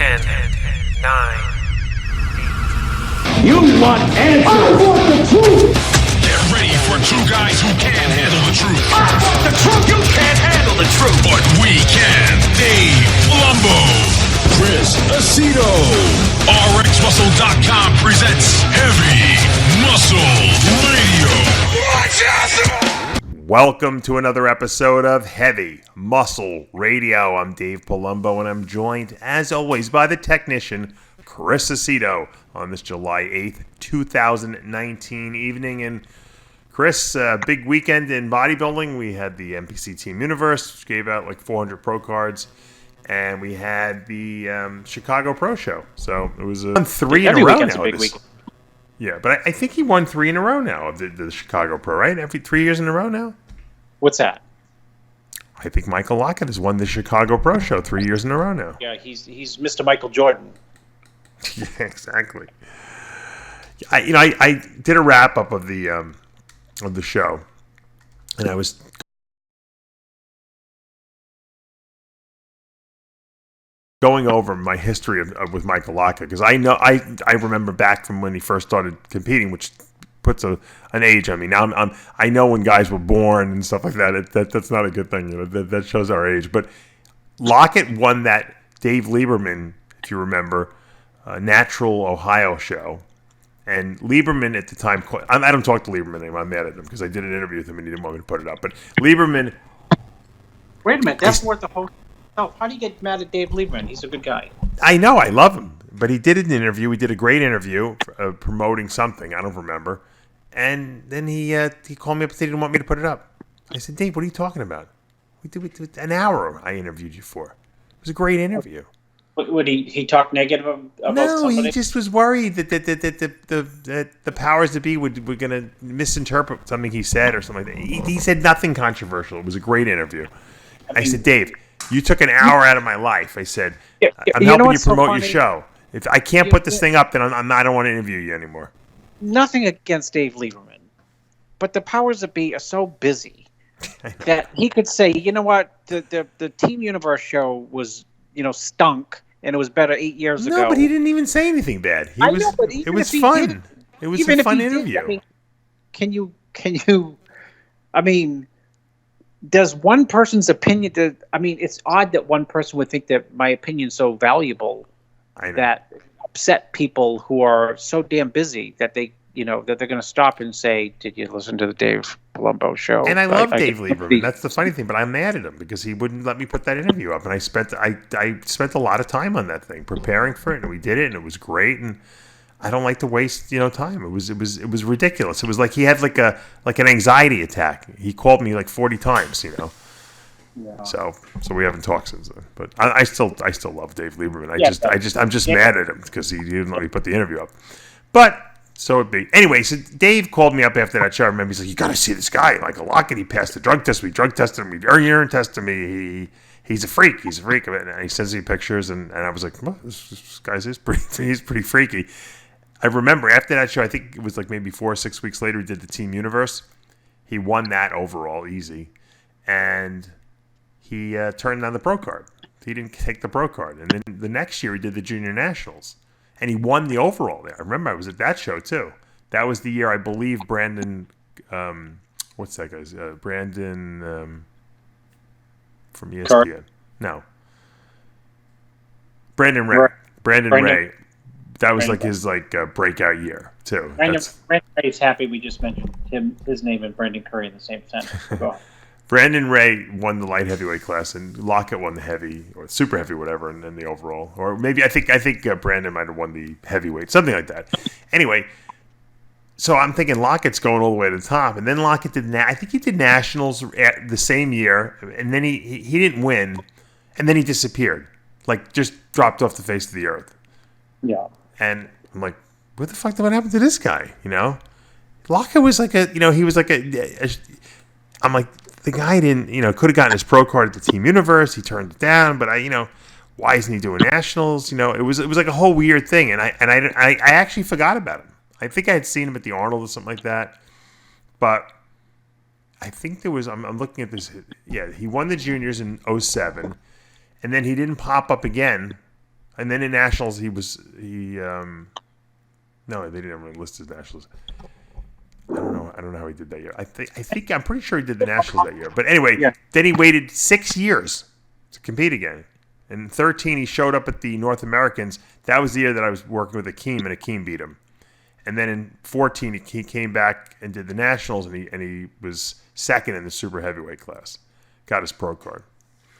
10, 9. You want answers? I want the truth! Get ready for two guys who can't handle the truth. I want the truth! You can't handle the truth! But we can. Dave Palumbo, Chris Aceto. RXMuscle.com presents Heavy Muscle Radio. Watch out! Welcome to another episode of Heavy Muscle Radio. I'm Dave Palumbo, and I'm joined, as always, by the technician, Chris Aceto, on this July 8th, 2019 evening. And Chris, big weekend in bodybuilding. We had the NPC Team Universe, which gave out like 400 pro cards. And we had the Chicago Pro Show. So it was won three in a row now. Yeah, but I think he won 3 in a row now of the Chicago Pro, right? Every 3 years in a row now? What's that? I think Michael Lockett has won the Chicago Pro Show 3 years in a row now. Yeah, he's Mr. Michael Jordan. Yeah, exactly. I did a wrap up of the show, and I was going over my history with Michael Lockett, because I remember back from when he first started competing, which puts an age on me. Now I know when guys were born and stuff like that. That's not a good thing. That shows our age. But Lockett won that Dave Lieberman, if you remember, Natural Ohio show. And Lieberman at the time, I don't talk to Lieberman anymore. I'm mad at him because I did an interview with him and he didn't want me to put it up. But Lieberman. Wait a minute, that's worth the whole. Oh, how do you get mad at Dave Lieberman? He's a good guy. I know, I love him. But he did an interview. We did a great interview promoting something. I don't remember. And then he called me up and said he didn't want me to put it up. I said, Dave, what are you talking about? We did an hour I interviewed you for. It was a great interview. Would he talk negative about somebody? No, he just was worried that the powers that be were going to misinterpret something he said or something like that. He said nothing controversial. It was a great interview. I said, Dave, you took an hour out of my life. I said, I'm helping you promote your show. If I can't put this thing up, then I don't want to interview you anymore. Nothing against Dave Lieberman, but the powers that be are so busy that he could say, you know what, the Team Universe show was, stunk, and it was better 8 years ago. No, but he didn't even say anything bad. It was fun. It was a fun interview. Can you? I mean, does one person's opinion? It's odd that one person would think that my opinion's so valuable that upset people who are so damn busy that they, that they're going to stop and say, "Did you listen to the Dave Palumbo show?" And I love Dave Lieberman. That's the funny thing. But I'm mad at him because he wouldn't let me put that interview up. And I spent a lot of time on that thing preparing for it, and we did it, and it was great. And I don't like to waste time. It was ridiculous. It was like he had like an anxiety attack. He called me like 40 times. Yeah. So we haven't talked since then. But I still love Dave Lieberman. I'm just mad at him because he didn't let me put the interview up. But so it be. Anyway, so Dave called me up after that show. I remember he's like, "You got to see this guy, like a Lockett. He passed the drug test. We drug tested him. We urine tested me. He's a freak. He's a freak." And he sends me pictures, and I was like, well, this guy's he's pretty freaky. I remember after that show, I think it was like maybe 4 or 6 weeks later, he did the Team Universe. He won that overall easy, and he turned down the pro card. He didn't take the pro card, and then the next year he did the Junior Nationals. And he won the overall there. I remember I was at that show, too. That was the year, I believe, Brandon... what's that guy's? Brandon from ESPN. No. Brandon Ray. Brandon Ray. That was like his breakout year, too. Brandon Ray's happy we just mentioned his name and Brandon Curry in the same sentence. Go on. Brandon Ray won the light heavyweight class, and Lockett won the heavy or super heavy, whatever, and the overall. Or maybe I think Brandon might have won the heavyweight, something like that. Anyway, so I'm thinking Lockett's going all the way to the top, and then Lockett did. I think he did nationals the same year, and then he didn't win, and then he disappeared, like just dropped off the face of the earth. Yeah. And I'm like, what the fuck did what happened to this guy? Lockett was like he was like I'm like, the guy didn't, could have gotten his pro card at the Team Universe. He turned it down, but why isn't he doing nationals? It was like a whole weird thing, and I actually forgot about him. I think I had seen him at the Arnold or something like that, but I think there was. I'm looking at this. Yeah, he won the juniors in 2007, and then he didn't pop up again And then in nationals, no, they didn't really list his nationals. I don't know how he did that year. I'm pretty sure he did the nationals that year. But anyway, Then he waited 6 years to compete again. In 13, he showed up at the North Americans. That was the year that I was working with Akeem, and Akeem beat him. And then in 14, he came back and did the nationals, and he was second in the super heavyweight class. Got his pro card.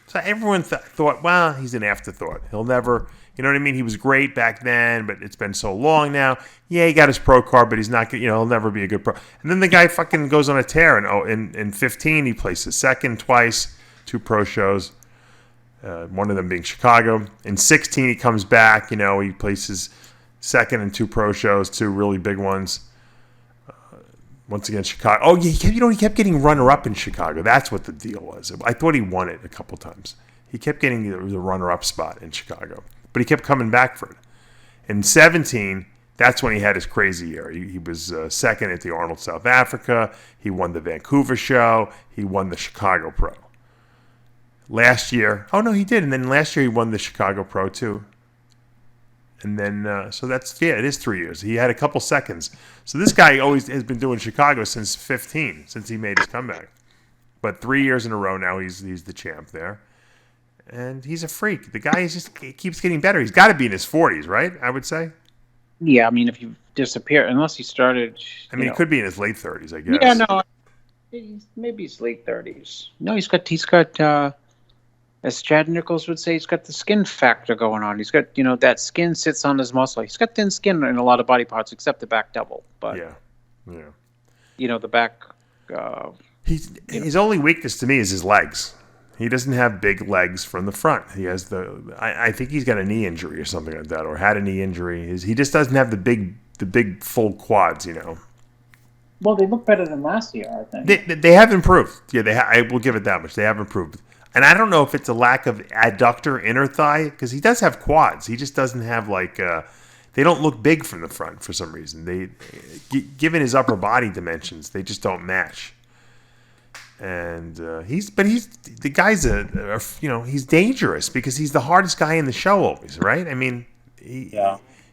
So everyone thought, well, he's an afterthought. He'll never, you know what I mean? He was great back then, but it's been so long now. Yeah, he got his pro card, but he's not, he'll never be a good pro. And then the guy fucking goes on a tear. And in 15, he places second twice, 2 pro shows. One of them being Chicago. In 16, he comes back. He places second in 2 pro shows, 2 really big ones. Once again, Chicago. Oh, he kept getting runner-up in Chicago. That's what the deal was. I thought he won it a couple times. He kept getting the runner-up spot in Chicago, but he kept coming back for it. In 17, that's when he had his crazy year. He was second at the Arnold South Africa. He won the Vancouver show. He won the Chicago Pro. Last year, oh no, he did. And then last year he won the Chicago Pro too. And then, so that's, it is 3 years. He had a couple seconds. So this guy always has been doing Chicago since 15, since he made his comeback. But 3 years in a row now, he's the champ there. And he's a freak. The guy keeps getting better. He's got to be in his 40s, right? I would say. Yeah, I mean, if you disappear, unless he started. He could be in his late 30s, I guess. Yeah, no, maybe his late 30s. No, he's got. As Chad Nichols would say, he's got the skin factor going on. He's got, that skin sits on his muscle. He's got thin skin in a lot of body parts, except the back double. But the back. His only weakness to me is his legs. He doesn't have big legs from the front. He has I think he's got a knee injury or something like that, or had a knee injury. He just doesn't have the big full quads. Well, they look better than last year, I think. They have improved. Yeah, I will give it that much. They have improved. And I don't know if it's a lack of adductor inner thigh, because he does have quads. He just doesn't have they don't look big from the front for some reason. Given his upper body dimensions, they just don't match. And he's dangerous because he's the hardest guy in the show always, right? I mean,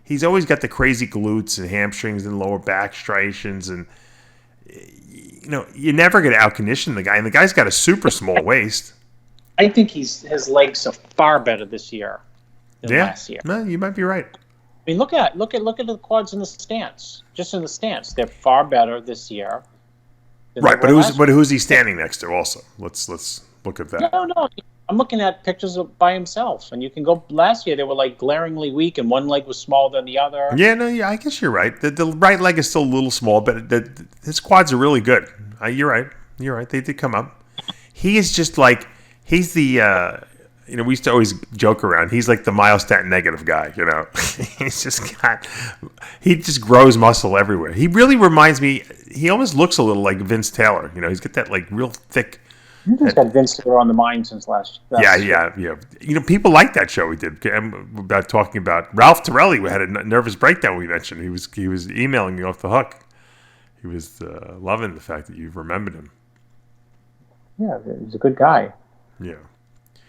he's always got the crazy glutes and hamstrings and lower back striations, and you're never going to outcondition the guy. And the guy's got a super small waist. I think his legs are far better this year than last year. No, you might be right. I mean, look at the quads in the stance. Just in the stance, they're far better this year. Right, but who's he standing next to? Also, let's look at that. No, I'm looking at pictures by himself, and you can go. Last year they were glaringly weak, and one leg was smaller than the other. Yeah, I guess you're right. The right leg is still a little small, but his quads are really good. You're right. They did come up. He is just he's the, we used to always joke around. He's like the myostatin negative guy, he just grows muscle everywhere. He really reminds me, he almost looks a little like Vince Taylor. He's got that real thick. He's got Vince Taylor on the mind since last year. Yeah. People like that show we did about talking about Ralph Torelli. We had a nervous breakdown we mentioned. He was emailing me off the hook. He was loving the fact that you remembered him. Yeah, he's a good guy. Yeah.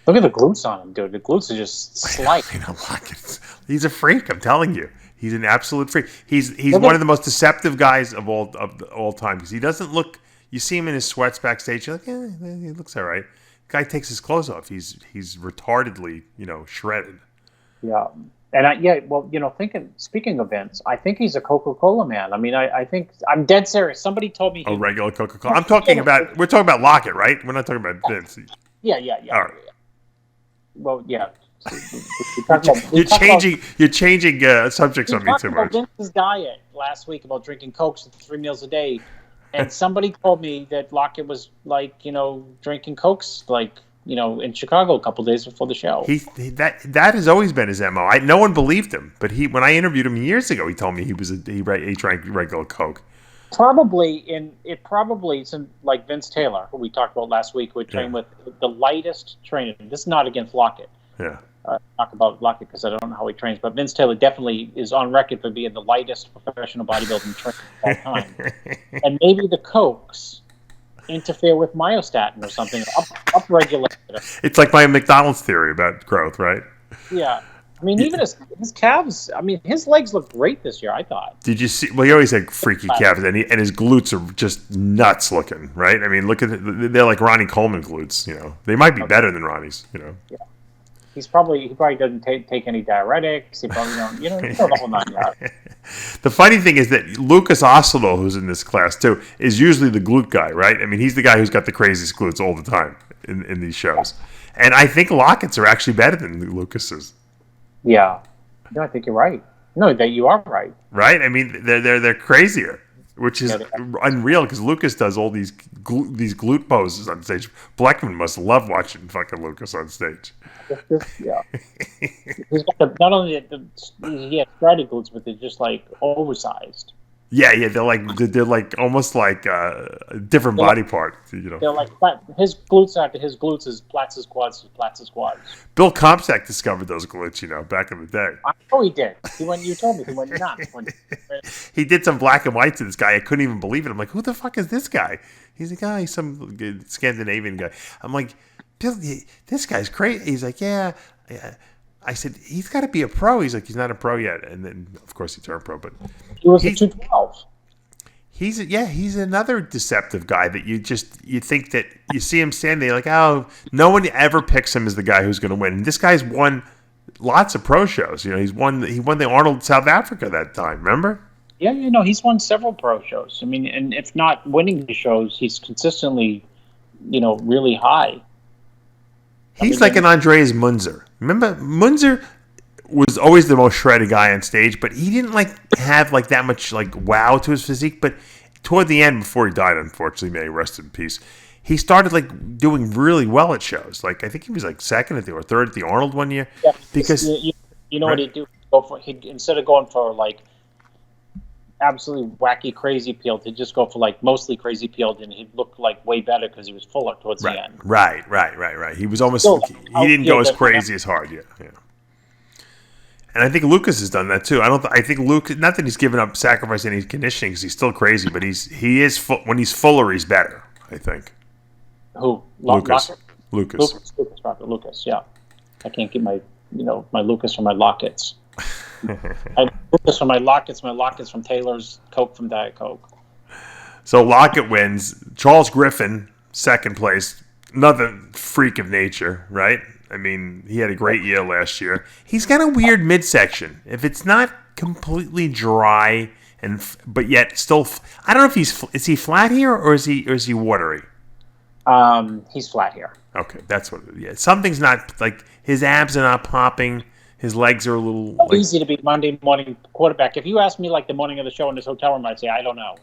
Look at the glutes on him, dude. The glutes are just slight. He's a freak. I'm telling you, he's an absolute freak. He's one of the most deceptive guys of all time because he doesn't look. You see him in his sweats backstage. You're like, he looks all right. Guy takes his clothes off. He's retardedly, shredded. Yeah, and speaking of Vince, I think he's a Coca-Cola man. I mean, I think I'm dead serious. Somebody told me. Regular Coca-Cola. We're talking about Lockett, right? We're not talking about Vince. Yeah. All right. Well, yeah. You're changing subjects on me too much. Vince's diet last week about drinking Cokes 3 meals a day, and somebody told me that Lockett was drinking Cokes in Chicago a couple days before the show. That has always been his MO. No one believed him, but when I interviewed him years ago, he told me he drank regular Coke. It's like Vince Taylor, who we talked about last week, who trained with the lightest trainer. This is not against Lockett. Yeah. Talk about Lockett because I don't know how he trains, but Vince Taylor definitely is on record for being the lightest professional bodybuilding trainer of all time. And maybe the Cokes interfere with myostatin or something, upregulate it. It's like my McDonald's theory about growth, right? Yeah. I mean, even his calves. I mean, his legs look great this year. I thought. Did you see? Well, he always had freaky calves, and his glutes are just nuts looking, right? I mean, look at they're like Ronnie Coleman glutes. They might be better than Ronnie's. Yeah. He probably doesn't take any diuretics. He probably don't. You know the whole nine yards. The funny thing is that Lucas Aceto, who's in this class too, is usually the glute guy, right? I mean, he's the guy who's got the craziest glutes all the time in these shows. And I think Lockett's are actually better than Lucas's. Yeah, no, I think you're right. No, that you are right. Right? I mean, they're crazier, which is unreal because Lucas does all these glute poses on stage. Bleckman must love watching fucking Lucas on stage. Yeah, he's got not only he has strided glutes, but they're just like oversized. Yeah, they're like almost like a different body part. They're like his glutes after his glutes is Platz's quads. Bill Comstock discovered those glutes, back in the day. I know he did. You told me he went nuts. He did some black and white to this guy. I couldn't even believe it. I'm like, who the fuck is this guy? He's a guy, some Scandinavian guy. I'm like, Bill, this guy's crazy. He's like, yeah. I said, he's got to be a pro. He's like, he's not a pro yet. And then, of course, he turned pro. But he was a 212. He's another deceptive guy that you think that you see him standing there like, oh, no one ever picks him as the guy who's going to win. And this guy's won lots of pro shows. He won the Arnold South Africa that time. Remember? Yeah, he's won several pro shows. I mean, and if not winning the shows, he's consistently, really high. He's like an Andreas Munzer. Remember, Munzer was always the most shredded guy on stage, but he didn't have that much wow to his physique. But toward the end, before he died, unfortunately, may he rest in peace, he started doing really well at shows. I think he was second or third at the Arnold one year. Yeah, because you know what he'd do? Instead of going for absolutely wacky crazy peeled, he'd just go for mostly crazy peeled, and he'd look way better because he was fuller towards the end. Right. He was almost he didn't go as crazy as hard. Yeah. And I think Lucas has done that too. I think Lucas, not that he's given up sacrificing any conditioning because he's still crazy, but he is when he's fuller, he's better. I think. Who? Lucas. Lucas. Yeah. I can't get my my Lucas from my Lockets. I Lucas from my Lockets from Taylor's, Coke from Diet Coke. So Lockett wins. Charles Griffin, second place. Another freak of nature, right? I mean, he had a great year last year. He's got a weird midsection. If it's not completely dry but yet still, I don't know if is he flat here or is he watery? He's flat here. Okay, that's what. Yeah, something's not his abs are not popping. His legs are a little easy to be Monday morning quarterback. If you asked me the morning of the show in this hotel room, I'd say I don't know.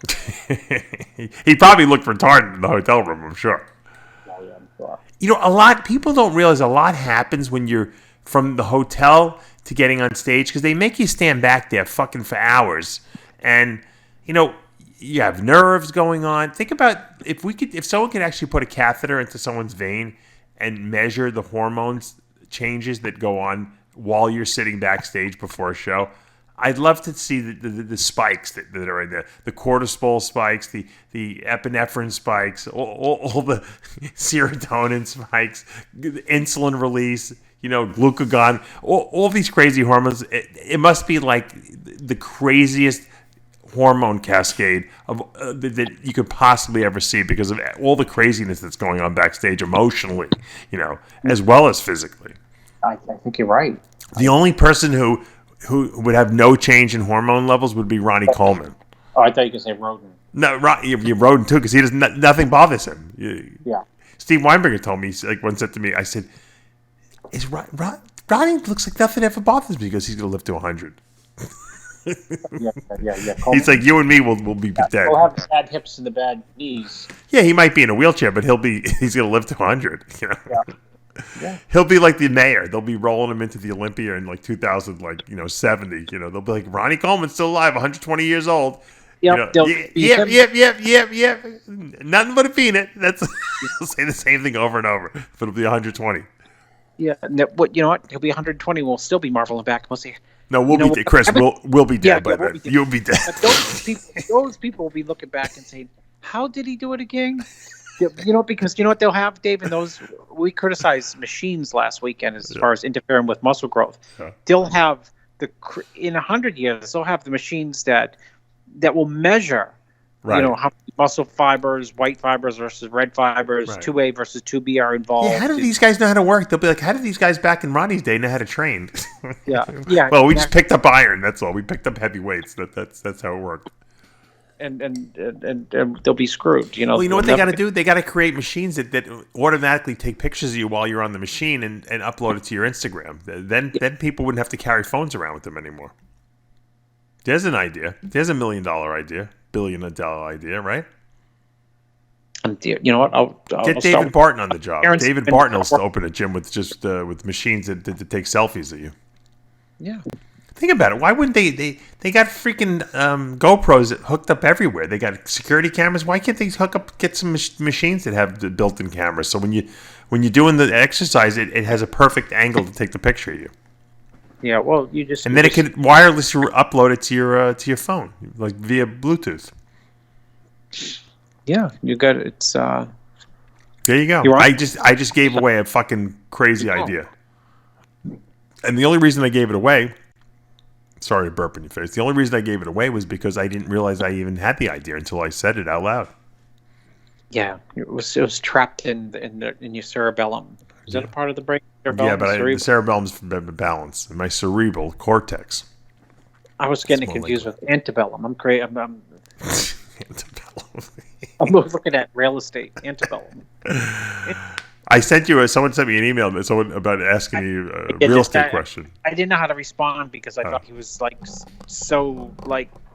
He probably looked retarded in the hotel room, I'm sure. Oh, yeah, I'm sure. A lot people don't realize a lot happens when you're from the hotel to getting on stage because they make you stand back there fucking for hours, and you have nerves going on. Think about if someone could actually put a catheter into someone's vein and measure the hormones changes that go on while you're sitting backstage before a show. I'd love to see the spikes that are in there, the cortisol spikes, the epinephrine spikes, all the serotonin spikes, the insulin release, glucagon, all these crazy hormones. It must be the craziest hormone cascade that you could possibly ever see because of all the craziness that's going on backstage emotionally, as well as physically. I think you're right. The only person who would have no change in hormone levels would be Ronnie Coleman. Oh, I thought you could say Roden. No, you're Roden too because he does nothing bothers him. Yeah. Steve Weinberger told me once said to me, I said, "Is Ronnie looks like nothing ever bothers me because he's going to live to 100." Yeah. Coleman. He's like, you and me will be dead. He'll have the bad hips and the bad knees. Yeah, he might be in a wheelchair, but he's going to live to 100. Yeah. He'll be like the mayor. They'll be rolling him into the Olympia in 2070. They'll be like, Ronnie Coleman's still alive, 120 years old. Yep. Yep. Nothing but a peanut. They'll say the same thing over and over, but it'll be 120. Yeah. What? You know what? He'll be 120. We'll still be marveling back. We'll see. No, we'll be dead. Chris, we'll be dead by then. You'll be dead. Those people will be looking back and saying, "How did he do it again?" Because you know what they'll have, Dave, and those we criticized machines last weekend as far as interfering with muscle growth. Yeah. They'll have in 100 years they'll have the machines that will measure, Right. how many muscle fibers, white fibers versus red fibers, Right. 2A versus 2B are involved. Yeah, how do these guys know how to work? They'll be like, how did these guys back in Ronnie's day know how to train? Yeah. Well, we just picked up iron. That's all. We picked up heavy weights. That's how it worked. And they'll be screwed. Well, you know what they got to do? They got to create machines that automatically take pictures of you while you're on the machine and upload it to your Instagram. Then people wouldn't have to carry phones around with them anymore. There's an idea. There's $1 million idea, $1 billion idea, right? You know what? I'll Get David Barton on the job. David Barton will open a gym with just with machines that take selfies of you. Yeah. Think about it. Why wouldn't they got freaking GoPros hooked up everywhere. They got security cameras. Why can't they get some machines that have the built-in cameras? So when you're doing the exercise, it has a perfect angle to take the picture of you. Yeah. Well, it could wirelessly upload it to your phone, like via Bluetooth. Yeah, you got it. It's there you go. I just gave away a fucking crazy idea. And the only reason I gave it away, sorry to burp in your face. The only reason I gave it away was because I didn't realize I even had the idea until I said it out loud. Yeah, it was trapped in your cerebellum. Is that a part of the brain? Yeah, but the cerebellum's for balance. And my cerebral cortex. I was getting confused with antebellum. I'm great. I'm Antebellum. I'm looking at real estate. Antebellum. Someone sent me an email about asking you a real estate question. I didn't know how to respond because I thought he was so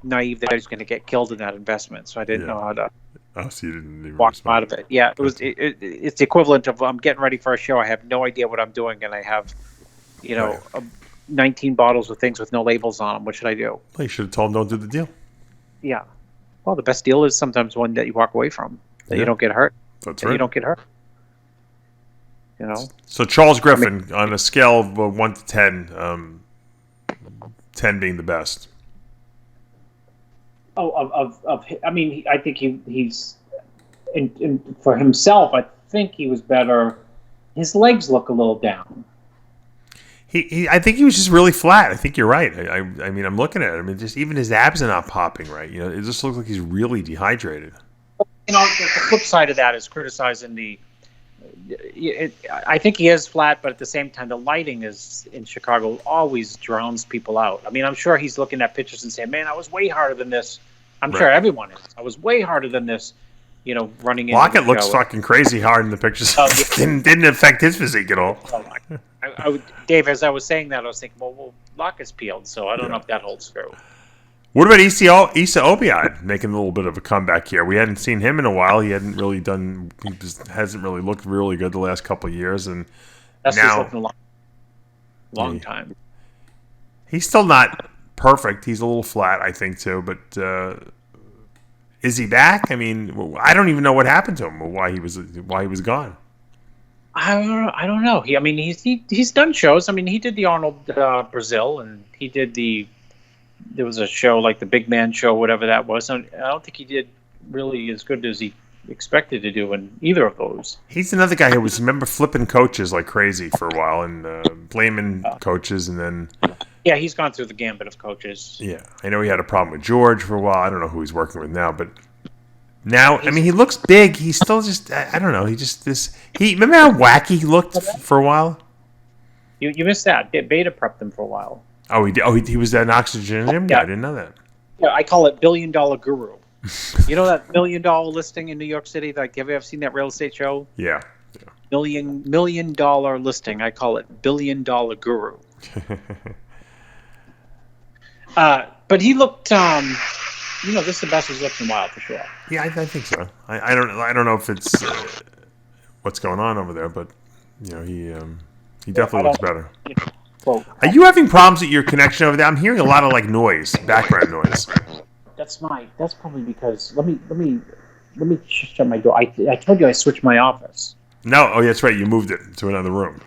naive that I was going to get killed in that investment. So I didn't know how to. Oh, so you didn't even walk respond. out of it. Yeah, it's the equivalent of I'm getting ready for a show. I have no idea what I'm doing, and I have, 19 bottles of things with no labels on them. What should I do? Well, you should have told him don't do the deal. Yeah. Well, the best deal is sometimes one that you walk away from, that you don't get hurt. That's right. You don't get hurt. So Charles Griffin, on a scale of 1 to 10, 10 being the best. I think he's for himself. I think he was better. His legs look a little down. I think he was just really flat. I think you're right. I mean, I'm looking at it. I mean, just even his abs are not popping right. It just looks like he's really dehydrated. The flip side of that is criticizing I think he is flat, but at the same time, the lighting is in Chicago always drowns people out. I mean, I'm sure he's looking at pictures and saying, "Man, I was way harder than this." I'm sure everyone is. I was way harder than this. Running in. Lockett looks fucking crazy hard in the pictures. Didn't affect his physique at all. Dave, as I was saying that, I was thinking, well, Lockett's peeled, so I don't know if that holds true. What about Issa Obiad making a little bit of a comeback here? We hadn't seen him in a while. He hadn't really done. He just hasn't really looked really good the last couple of years, and that's now just looking a long time. He's still not perfect. He's a little flat, I think, too. But is he back? I mean, I don't even know what happened to him or why he was gone. I don't know. He's done shows. I mean, he did the Arnold Brazil, and he did there was a show like the Big Man Show, whatever that was. I don't think he did really as good as he expected to do in either of those. He's another guy who was, remember, flipping coaches like crazy for a while and blaming coaches, and then... Yeah, he's gone through the gambit of coaches. Yeah, I know he had a problem with George for a while. I don't know who he's working with now, but now, I mean, he looks big. He's still just, I don't know. Remember how wacky he looked for a while? You missed that. Beta prepped him for a while. Oh, he did. Oh, he was an oxygen gym guy. I didn't know that. Yeah, I call it $1 billion guru. You know that $1 million listing in New York City? Have you ever seen that real estate show? Yeah. $1 million listing. I call it $1 billion guru. But he looked. This is the best he's looked in a while for sure. Yeah, I think so. I don't know if it's what's going on over there, but he definitely looks better. Are you having problems with your connection over there? I'm hearing a lot of noise, background noise. That's probably because let me shut my door. I told you I switched my office. No, oh, that's right. You moved it to another room.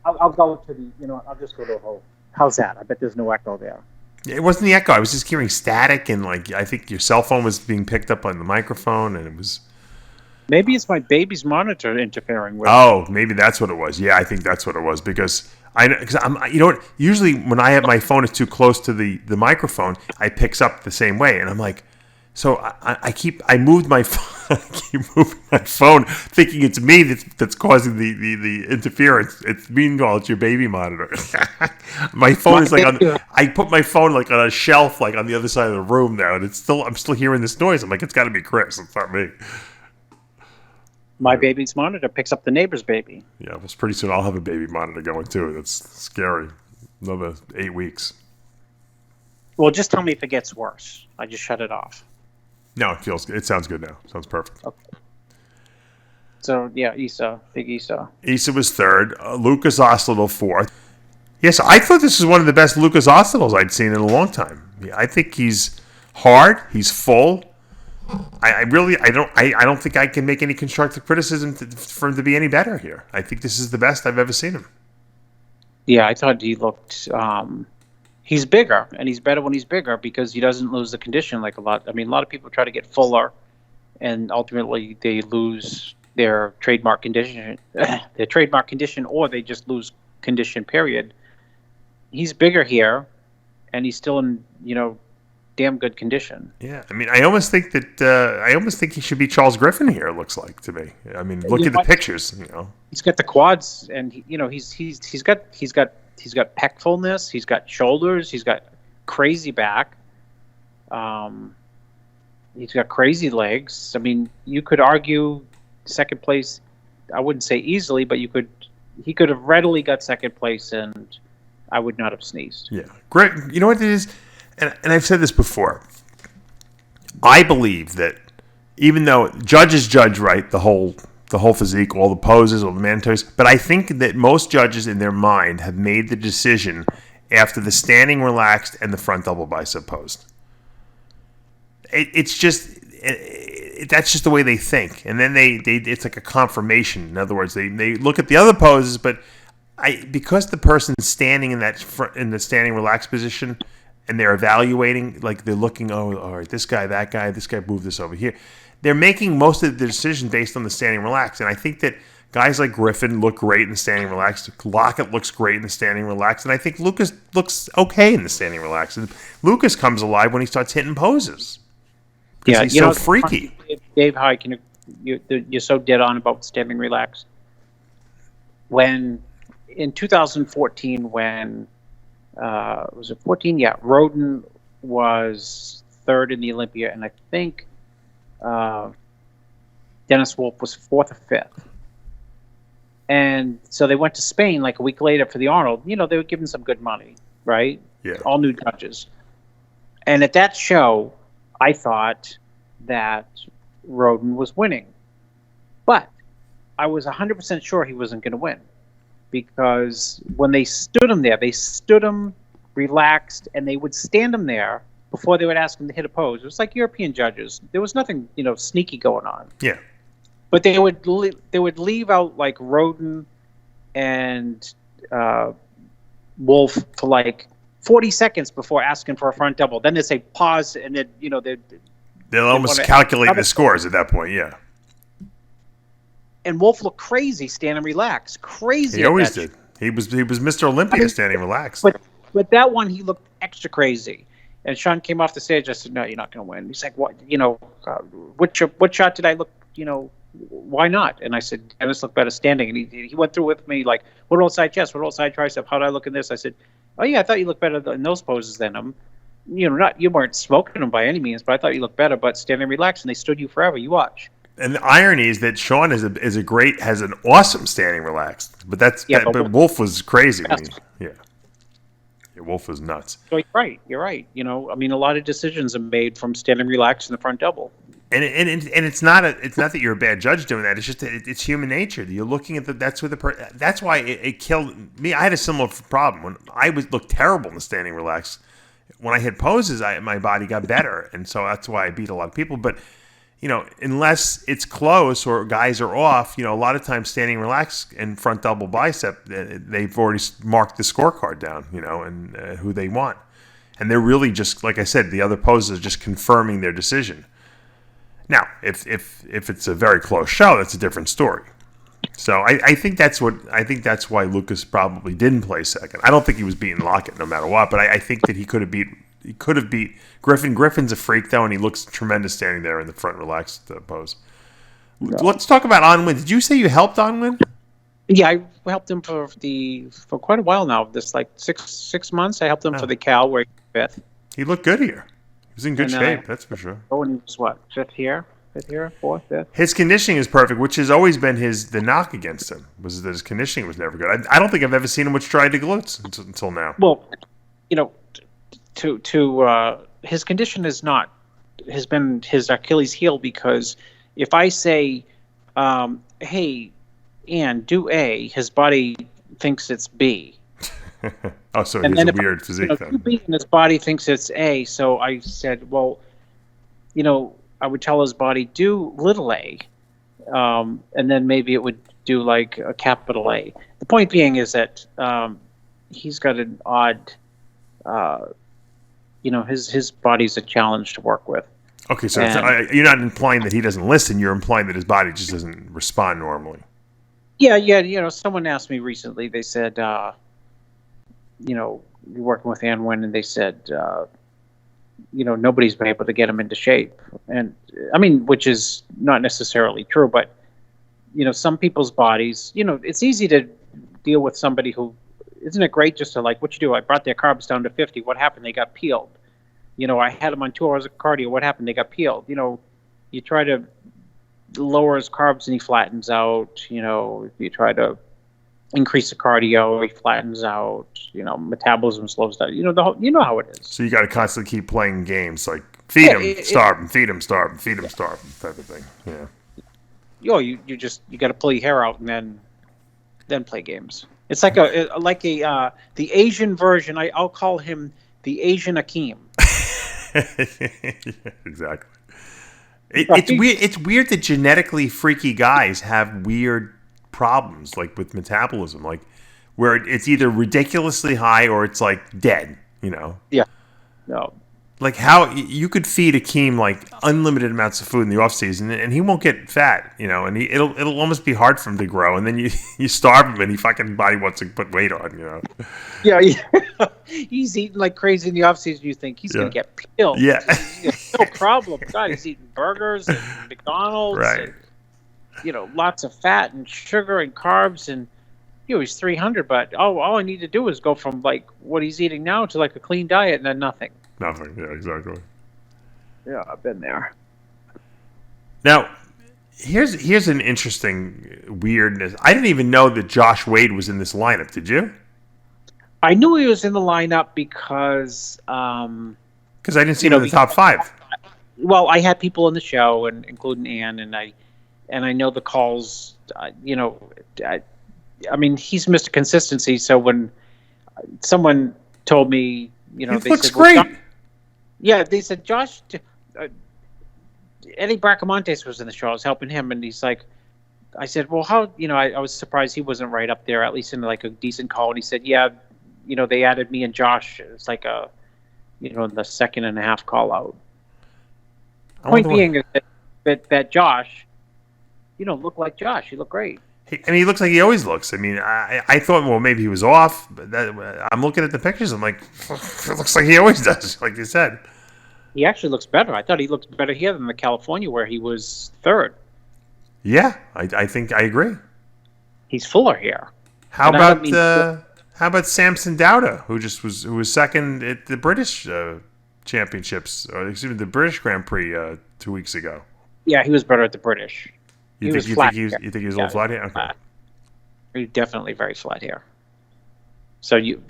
I'll go to the. I'll just go to a whole. How's that? I bet there's no echo there. It wasn't the echo. I was just hearing static, and I think your cell phone was being picked up on the microphone, and it was. Maybe it's my baby's monitor interfering with. Oh, maybe that's what it was. Yeah, I think that's what it was because I'm, you know what? Usually when I have my phone is too close to the microphone, it picks up the same way, and I'm like, so I moved my phone, I keep moving my phone, thinking it's me that's causing the interference. It's meanwhile it's your baby monitor. My phone is like I put my phone like on a shelf, like on the other side of the room now, and I'm still hearing this noise. I'm like, it's got to be Chris. It's not me. My baby's monitor picks up the neighbor's baby. Yeah, well, pretty soon I'll have a baby monitor going too. That's scary. Another 8 weeks. Well, just tell me if it gets worse. I just shut it off. No, it sounds good now. Sounds perfect. Okay. So yeah, Big Issa. Issa was third. Lucas Aceto fourth. Yes, I thought this was one of the best Lucas Acetos I'd seen in a long time. I think he's hard. He's full. I don't think I can make any constructive criticism for him to be any better here. I think this is the best I've ever seen him. Yeah, I thought he looked. He's bigger, and he's better when he's bigger because he doesn't lose the condition like a lot. I mean, a lot of people try to get fuller, and ultimately they lose their trademark condition, or they just lose condition. Period. He's bigger here, and he's still in damn good condition. Yeah, I mean, I almost think he should be Charles Griffin here. It looks like to me. I mean, look at the pictures. He's got the quads, and he's got pec fullness. He's got shoulders. He's got crazy back. He's got crazy legs. I mean, you could argue second place. I wouldn't say easily, but he could have readily got second place, and I would not have sneezed. Yeah, great. You know what it is. And I've said this before. I believe that even though judges judge right, the whole physique, all the poses, all the mandatories, but I think that most judges in their mind have made the decision after the standing relaxed and the front double bicep posed. It's just that's just the way they think, and then they it's like a confirmation. In other words, they look at the other poses, but because the person's standing in the standing relaxed position. And they're evaluating, like they're looking, oh, all right, this guy, that guy, this guy moved this over here. They're making most of the decision based on the standing relaxed. And I think that guys like Griffin look great in the standing relaxed. Lockett looks great in the standing relaxed. And I think Lucas looks okay in the standing relaxed. And Lucas comes alive when he starts hitting poses. Because he's so freaky. Dave, how you're so dead on about standing relaxed. When, in 2014, when... was it 14? Yeah, Roden was third in the Olympia, and I think Dennis Wolf was fourth or fifth. And so they went to Spain like a week later for the Arnold. They were given some good money, right? Yeah. All new judges. And at that show, I thought that Roden was winning. But I was 100% sure he wasn't going to win. Because when they stood him there, they stood him relaxed, and they would stand him there before they would ask him to hit a pose. It was like European judges. There was nothing, sneaky going on. Yeah. But they would leave out like Roden and Wolf for like 40 seconds before asking for a front double. Then they say pause, and then they'll almost calculate the scores at that point. Yeah. And Wolf looked crazy standing relaxed. Crazy. He always did. He was Mr. Olympia standing relaxed. But that one, he looked extra crazy. And Sean came off the stage. I said, "No, you're not going to win." He's like, "What? What shot did I look? Why not?" And I said, "Dennis looked better standing." And he went through with me like, "What old side chest? What old side tricep? How did I look in this?" I said, "Oh yeah, I thought you looked better in those poses than him. You weren't smoking them by any means, but I thought you looked better. But standing relaxed, and they stood you forever. You watch." And the irony is that Sean has an awesome standing relaxed, but but Wolf was crazy. Wolf was nuts. So you're right. I mean, a lot of decisions are made from standing relaxed in the front double. And it's not that you're a bad judge doing that. It's just that it's human nature. You're looking at that's why it killed me. I had a similar problem when I looked terrible in the standing relaxed. When I hit poses, my body got better, and so that's why I beat a lot of people. But unless it's close or guys are off, a lot of times standing relaxed and front double bicep, they've already marked the scorecard down, and who they want. And they're really just, like I said, the other poses are just confirming their decision. Now, if it's a very close show, that's a different story. So I think that's why Lucas probably didn't play second. I don't think he was beating Lockett no matter what, but I think that he could have beat Griffin. Griffin's a freak though, and he looks tremendous standing there in the front relaxed pose. No. Let's talk about Onwin. Did you say you helped Onwin? Yeah, I helped him for quite a while now. This like six months. I helped him for the Cal where he was fifth. He looked good here. He was in good shape, that's for sure. Oh, and he was what, fifth here, fourth, fifth. His conditioning is perfect, which has always been the knock against him, was that his conditioning was never good. I don't think I've ever seen him with striated glutes until now. Well, his condition has been his Achilles heel, because if I say, hey, Ann, do A, his body thinks it's B. Oh, so he's a weird physique then. B and his body thinks it's A, so I said, well, I would tell his body, do little a, and then maybe it would do like a capital A. The point being is that he's got an odd, his body's a challenge to work with. Okay, so you're not implying that he doesn't listen, you're implying that his body just doesn't respond normally. Yeah, someone asked me recently, they said, you're working with Anwin, and they said, nobody's been able to get him into shape. And I mean, which is not necessarily true, but, some people's bodies, it's easy to deal with somebody who, isn't it great just to like, what you do? I brought their carbs down to 50. What happened? They got peeled. I had them on 2 hours of cardio. What happened? They got peeled. You try to lower his carbs and he flattens out. If you try to increase the cardio, he flattens out. Metabolism slows down. You know how it is. So you got to constantly keep playing games like feed him, starve him, feed him, starve him, feed him, starve him, type of thing. Yeah. You got to pull your hair out and then play games. It's like the Asian version. I'll call him the Asian Akeem. Exactly. It's weird that genetically freaky guys have weird problems, like with metabolism, like where it's either ridiculously high or it's like dead. Yeah. No. Like how you could feed Akeem like unlimited amounts of food in the off season and he won't get fat, and it'll almost be hard for him to grow, and then you starve him and he fucking body wants to put weight on, Yeah. He's eating like crazy in the off season. You think he's gonna get peeled? Yeah. No problem. God, he's eating burgers and McDonald's, right? And, lots of fat and sugar and carbs, and he's 300. But all I need to do is go from like what he's eating now to like a clean diet, and then nothing. Nothing. Yeah, exactly. Yeah, I've been there. Now, here's an interesting weirdness. I didn't even know that Josh Wade was in this lineup. Did you? I knew he was in the lineup because I didn't see him in the top 5. Well, I had people in the show, and including Ann, and I know the calls. I mean, he's Mr. Consistency. So when someone told me, he they looks said, great. Yeah, they said Josh. Eddie Bracamontes was in the show. I was helping him, and he's like, I said, well, how? I was surprised he wasn't right up there, at least in like a decent call. And he said, yeah, they added me and Josh. It's like a, the second and a half call out. Point being is that Josh, look like Josh. He looked great. He looks like he always looks. I mean, I thought, well, maybe he was off. But I'm looking at the pictures. I'm like, it looks like he always does, like you said. He actually looks better. I thought he looked better here than the California where he was third. Yeah, I think I agree. He's fuller here. How about Samson Dowda, who was second at the British Championships, or excuse me, the British Grand Prix 2 weeks ago? Yeah, he was better at the British. You think he was a little flat here? Okay. He's definitely very flat here. So you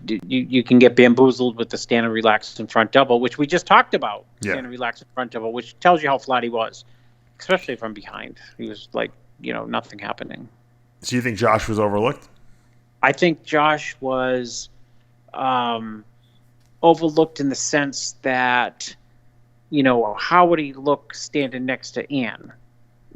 can get bamboozled with the stand and relax in front double, which we just talked about. Yeah. Stand and relax in front double, which tells you how flat he was, especially from behind. He was like, nothing happening. So you think Josh was overlooked? I think Josh was overlooked in the sense that, how would he look standing next to Ann?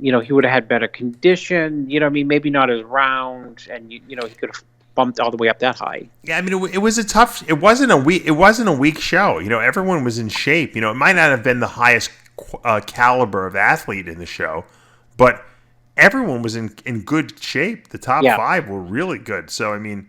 He would have had better condition. Maybe not as round, and he could have bumped all the way up that high. Yeah, I mean, it was a tough. It wasn't a weak show. Everyone was in shape. It might not have been the highest caliber of athlete in the show, but everyone was in good shape. The top 5 were really good. So, I mean,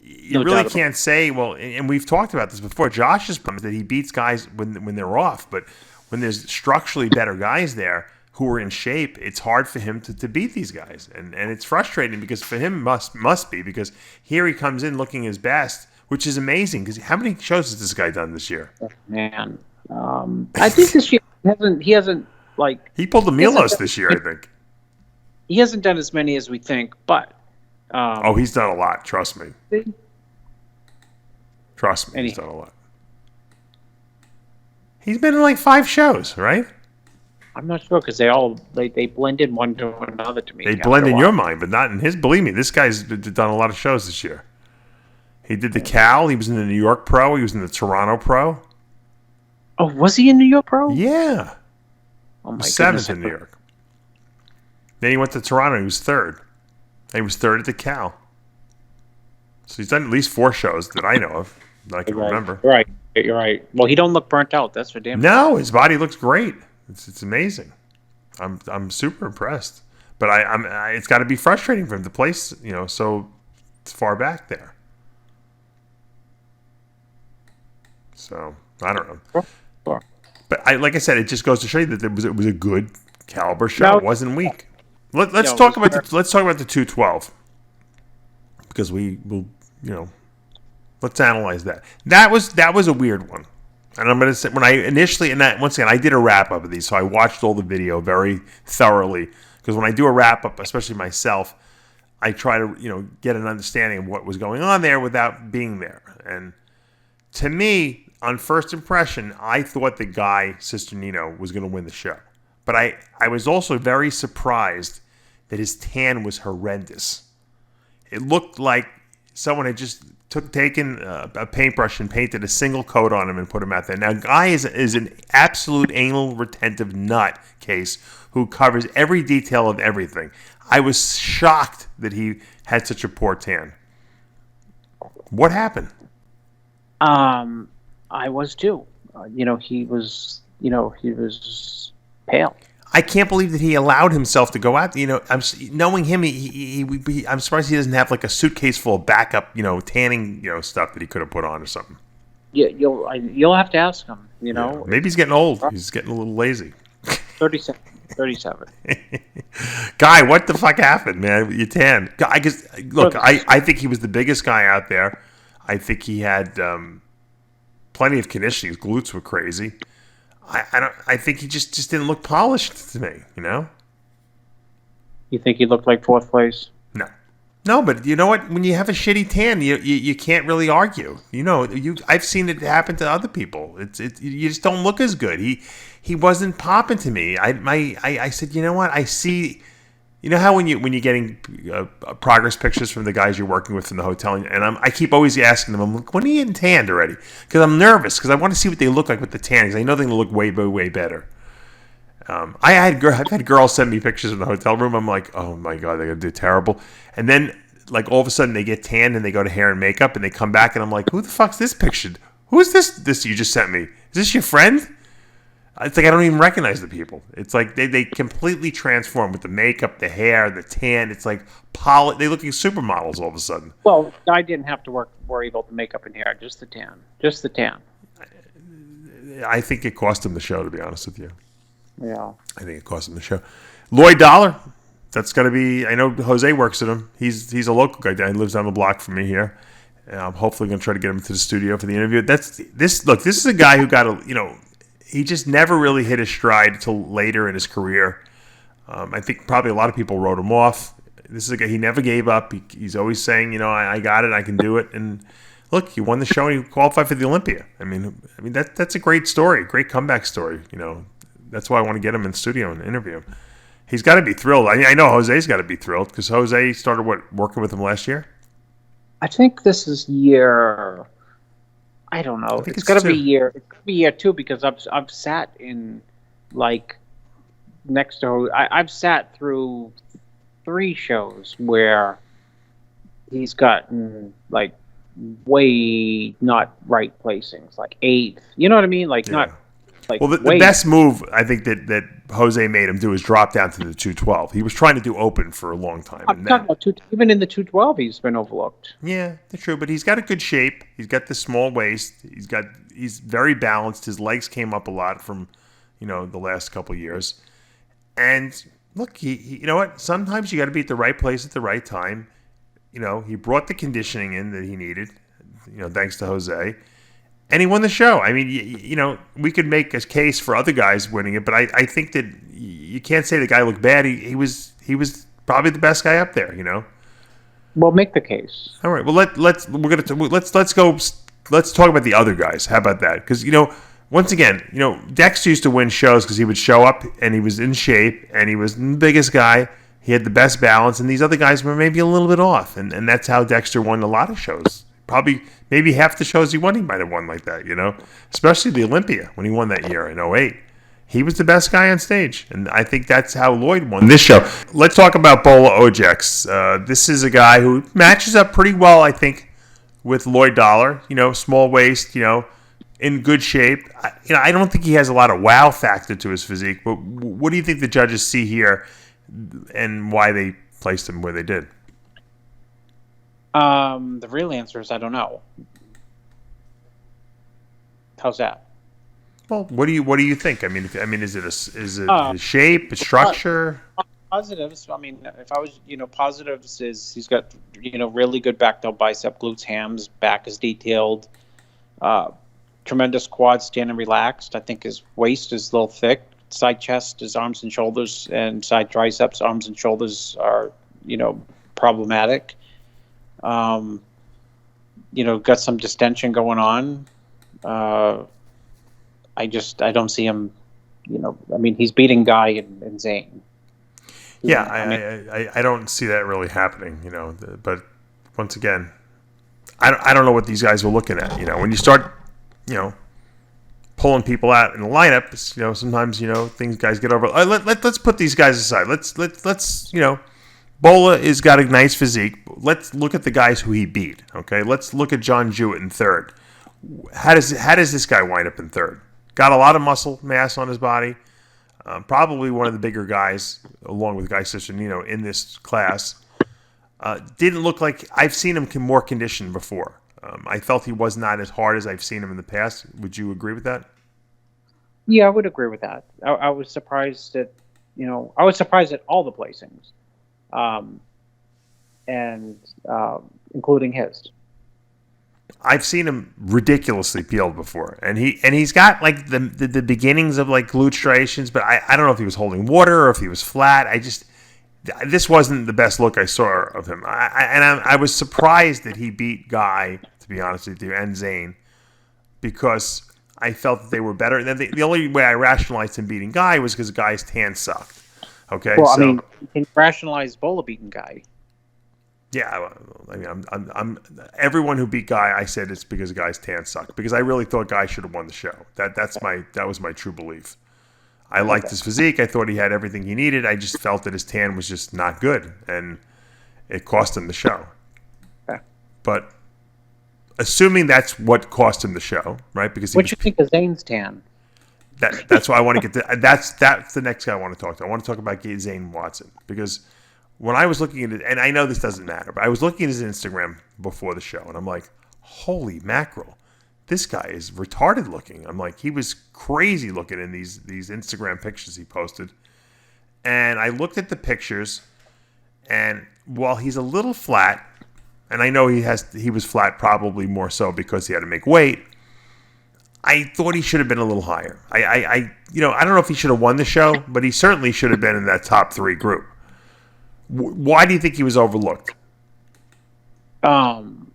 you really can't say, well, and we've talked about this before. Josh's problem is that he beats guys when they're off, but when there's structurally better guys there who are in shape, it's hard for him to beat these guys. And it's frustrating because for him must be, because here he comes in looking his best, which is amazing, because how many shows has this guy done this year? Man, I think this year he hasn't like... He pulled the Milos this year, I think. He hasn't done as many as we think, but... he's done a lot, trust me. Trust me, he's done a lot. He's been in like 5 shows, right? I'm not sure, because they blended one to another to me. They blend in your mind, but not in his. Believe me, this guy's done a lot of shows this year. He did the Cal. He was in the New York Pro. He was in the Toronto Pro. Oh, was he in New York Pro? Yeah. Oh my 7th in New York. Then he went to Toronto. He was 3rd. He was 3rd at the Cal. So he's done at least 4 shows that I know of that I can remember. Right. You're right. Well, he don't look burnt out. That's for damn. No, his body looks great. It's amazing. I'm super impressed. But it's got to be frustrating for him to place, so far back there. So I don't know. Sure. But like I said, it just goes to show you that it was a good caliber show. It wasn't weak. Let's talk about the 212, because we will, let's analyze that. That was a weird one. And I'm going to say, once again, I did a wrap up of these, so I watched all the video very thoroughly, because when I do a wrap up, especially myself, I try to, get an understanding of what was going on there without being there. And to me, on first impression, I thought the guy, Sister Nino, was going to win the show. But I was also very surprised that his tan was horrendous. It looked like someone had just taken a paintbrush and painted a single coat on him and put him out there. Now, Guy is an absolute anal retentive nut case who covers every detail of everything. I was shocked that he had such a poor tan. What happened? I was too. He was pale. I can't believe that he allowed himself to go out. Knowing him, I'm surprised he doesn't have like a suitcase full of backup, tanning, stuff that he could have put on or something. Yeah, you'll have to ask him. Yeah, maybe he's getting old. He's getting a little lazy. 37. Guy, what the fuck happened, man? You tan. I think he was the biggest guy out there. I think he had plenty of conditioning. His glutes were crazy. I think he just didn't look polished to me, You think he looked like 4th place? No, but you know what? When you have a shitty tan, you can't really argue. I've seen it happen to other people. You just don't look as good. He wasn't popping to me. I said, you know what? I see. You know how when you're getting progress pictures from the guys you're working with in the hotel, and I keep always asking them, I'm like, when are you getting tanned already? Because I'm nervous, because I want to see what they look like with the tan, because I know they're going to look way, way, way better. I've had girls send me pictures in the hotel room. I'm like, oh my God, they're going to do terrible. And then, like, all of a sudden they get tanned and they go to hair and makeup and they come back and I'm like, who the fuck's this picture? Who is this you just sent me? Is this your friend? It's like I don't even recognize the people. It's like they completely transform with the makeup, the hair, the tan. It's like they look like supermodels all of a sudden. Well, I didn't have to worry about the makeup and hair, just the tan. Just the tan. I think it cost him the show, to be honest with you. Yeah. I think it cost him the show. Lloyd Dollar, that's going to be, I know Jose works at him. He's a local guy. He lives down the block from me here. I'm hopefully going to try to get him to the studio for the interview. This is a guy who got he just never really hit his stride until later in his career. I think probably a lot of people wrote him off. This is a guy, he never gave up. He's always saying, I got it, I can do it. And look, he won the show and he qualified for the Olympia. I mean that's a great story, great comeback story. That's why I want to get him in the studio and interview him. He's got to be thrilled. I know Jose's got to be thrilled because Jose started working with him last year. I think this is year. I don't know. It's got to be year. It could be year 2 because I've sat in next to. I've sat through 3 shows where he's gotten way not right placings, like 8th. You know what I mean? Like not Like, well, the best move I think that Jose made him do is drop down to the 212. He was trying to do open for a long time. I'm talking about even in the 212, he's been overlooked. Yeah, that's true. But he's got a good shape. He's got the small waist. He's very balanced. His legs came up a lot from, the last couple of years. And look, he you know what? Sometimes you got to be at the right place at the right time. He brought the conditioning in that he needed. Thanks to Jose. And he won the show. I mean, we could make a case for other guys winning it, but I think that you can't say the guy looked bad. He was probably the best guy up there. Well, make the case. All right. Well, let's talk about the other guys. How about that? Because once again, Dex used to win shows because he would show up and he was in shape and he was the biggest guy. He had the best balance, and these other guys were maybe a little bit off, and that's how Dexter won a lot of shows. Probably maybe half the shows he won, he might have won like that, especially the Olympia when he won that year in 08. He was the best guy on stage, and I think that's how Lloyd won this show. Let's talk about Bola Ojex. This is a guy who matches up pretty well, I think, with Lloyd Dollar. Small waist, in good shape. I don't think he has a lot of wow factor to his physique, but what do you think the judges see here and why they placed him where they did? The real answer is I don't know. How's that? Well, what do you think? I mean, is it his shape, his structure? Positives. I mean, if I was, positives is he's got, really good back delts, bicep, glutes, hams, back is detailed, tremendous quads, standing relaxed. I think his waist is a little thick. Side chest, his arms and shoulders, and side triceps, arms and shoulders are, problematic. Got some distension going on. I don't see him, he's beating Guy and Zane. Yeah, I don't see that really happening, but once again, I don't know what these guys were looking at. When you start, pulling people out in the lineup, sometimes, things guys get over. Let's put these guys aside. Let's Bola has got a nice physique. Let's look at the guys who he beat. Okay, let's look at John Jewett in third. How does this guy wind up in third? Got a lot of muscle mass on his body. Probably one of the bigger guys, along with Guy Cisternino, in this class. Didn't look like I've seen him more conditioned before. I felt he was not as hard as I've seen him in the past. Would you agree with that? Yeah, I would agree with that. I was surprised at all the placings. Including his. I've seen him ridiculously peeled before, and he's got like the beginnings of like glute striations, but I don't know if he was holding water or if he was flat. This wasn't the best look I saw of him, I was surprised that he beat Guy, to be honest with you, and Zane, because I felt that they were better. And then the only way I rationalized him beating Guy was because Guy's tan sucked. Okay. Well, you can rationalize Bola beating Guy. Yeah, I'm everyone who beat Guy, I said it's because Guy's tan sucked, because I really thought Guy should have won the show. That was my true belief. I liked his physique. I thought he had everything he needed. I just felt that his tan was just not good, and it cost him the show. Okay. But assuming that's what cost him the show, right? Because what you think of Zane's tan? That's why I want to get to. That's the next guy I want to talk to. I want to talk about Zane Watson, because when I was looking at it, and I know this doesn't matter, but I was looking at his Instagram before the show, and I'm like, holy mackerel, this guy is retarded looking. I'm like, he was crazy looking in these Instagram pictures he posted. And I looked at the pictures, and while he's a little flat, and I know he was flat probably more so because he had to make weight, I thought he should have been a little higher. I don't know if he should have won the show, but he certainly should have been in that top 3 group. Why do you think he was overlooked? I'm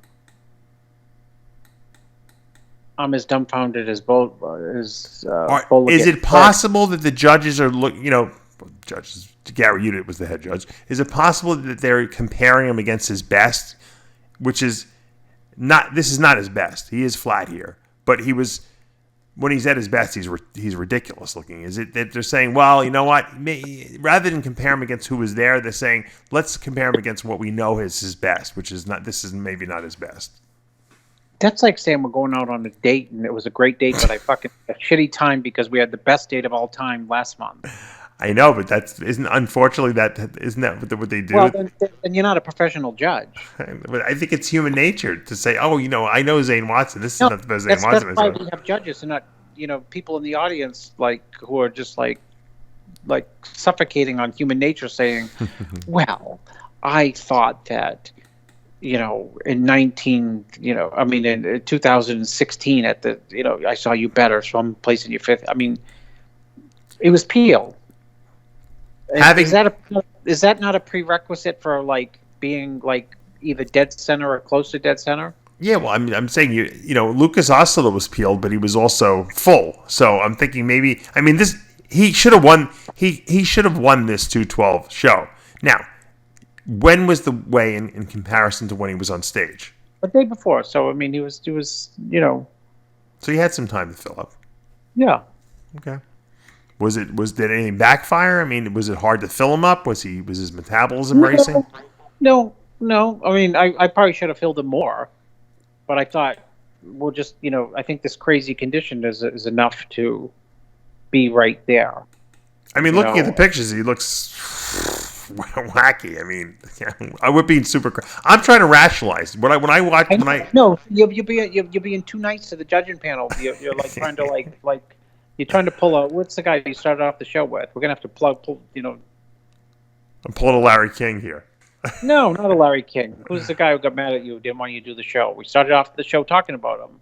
as dumbfounded as both. Is it possible that the judges are judges? Gary Udit was the head judge. Is it possible that they're comparing him against his best, which is not? This is not his best. He is flat here, but he was. When he's at his best, he's ridiculous looking. Is it that they're saying, well, you know what? Rather than compare him against who was there, they're saying, let's compare him against what we know is his best, which is not. This is maybe not his best. That's like saying we're going out on a date and it was a great date, but I fucking a shitty time because we had the best date of all time last month. I know, but isn't that what they do? Well, then you're not a professional judge. But I think it's human nature to say, oh, I know Zane Watson. This is not the best Zane Watson. That's why we have judges and not, people in the audience who are just like suffocating on human nature saying, well, I thought that, in 2016 at the, I saw you better, so I'm placing you fifth. I mean, it was Peel. Is that not a prerequisite for being either dead center or close to dead center? Yeah, well, I'm saying Lucas Osler was peeled, but he was also full. So I'm thinking maybe he should have won. He should have won this 212 show. Now, when was the weigh in comparison to when he was on stage? The day before. So he was. So he had some time to fill up. Yeah. Okay. Did anything backfire? I mean, was it hard to fill him up? Was his metabolism racing? No. I probably should have filled him more, but I thought we'll just, I think this crazy condition is enough to be right there. I mean, looking at the pictures, he looks wacky. I mean, I would be super. I'm trying to rationalize when I watch. No, you're being too nice to the judging panel. You're trying to You're trying to pull out. What's the guy you started off the show with? We're gonna have to pull. I'm pulling a Larry King here. No, not a Larry King. Who's the guy who got mad at you? Didn't want you to do the show. We started off the show talking about him.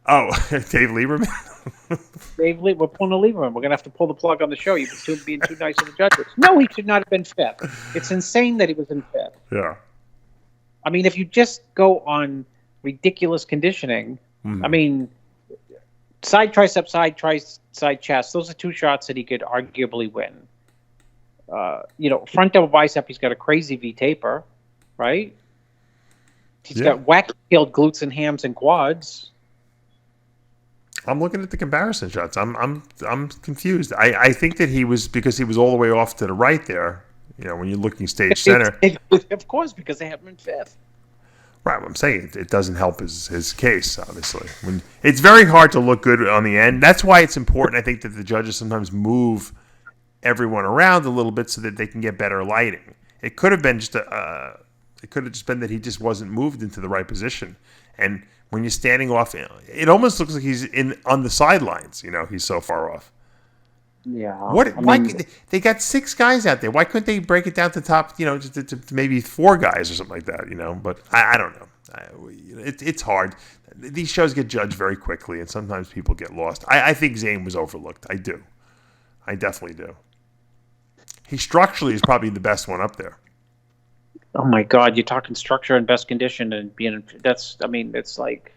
Oh, Dave Lieberman. We're pulling a Lieberman. We're gonna have to pull the plug on the show. You've been too nice to the judges. No, he should not have been fifth. It's insane that he was in fifth. Yeah. I mean, if you just go on ridiculous conditioning, side tricep, side chest. Those are two shots that he could arguably win. Front double bicep. He's got a crazy V taper, right? He's got wacky peeled glutes and hams and quads. I'm looking at the comparison shots. I'm confused. I think that he was because he was all the way off to the right there. When you're looking stage center. Of course, because they have him in fifth. Right, what I'm saying, it doesn't help his case, obviously. It's very hard to look good on the end. That's why it's important, I think, that the judges sometimes move everyone around a little bit so that they can get better lighting. It could have been just that he just wasn't moved into the right position. And when you're standing off, it almost looks like he's on the sidelines. He's so far off. Yeah. They got 6 guys out there. Why couldn't they break it down to top? To maybe 4 guys or something like that. But I don't know. It's hard. These shows get judged very quickly, and sometimes people get lost. I think Zane was overlooked. I do. I definitely do. He structurally is probably the best one up there. Oh my God! You're talking structure and best condition and being. It's like.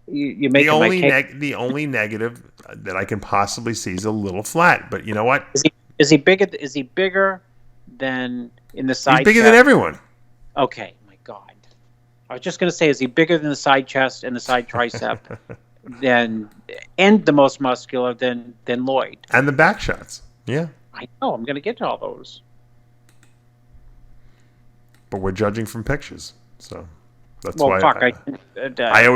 You make the only negative that I can possibly see is a little flat, but you know what? Is he bigger? Is he bigger than in the side? He's bigger chest? than everyone. Okay, my God. I was just going to say, is he bigger than the side chest and the side tricep, and the most muscular than Lloyd? And the back shots, yeah. I know. I'm going to get to all those. But we're judging from pictures, so. That's well, why fuck. I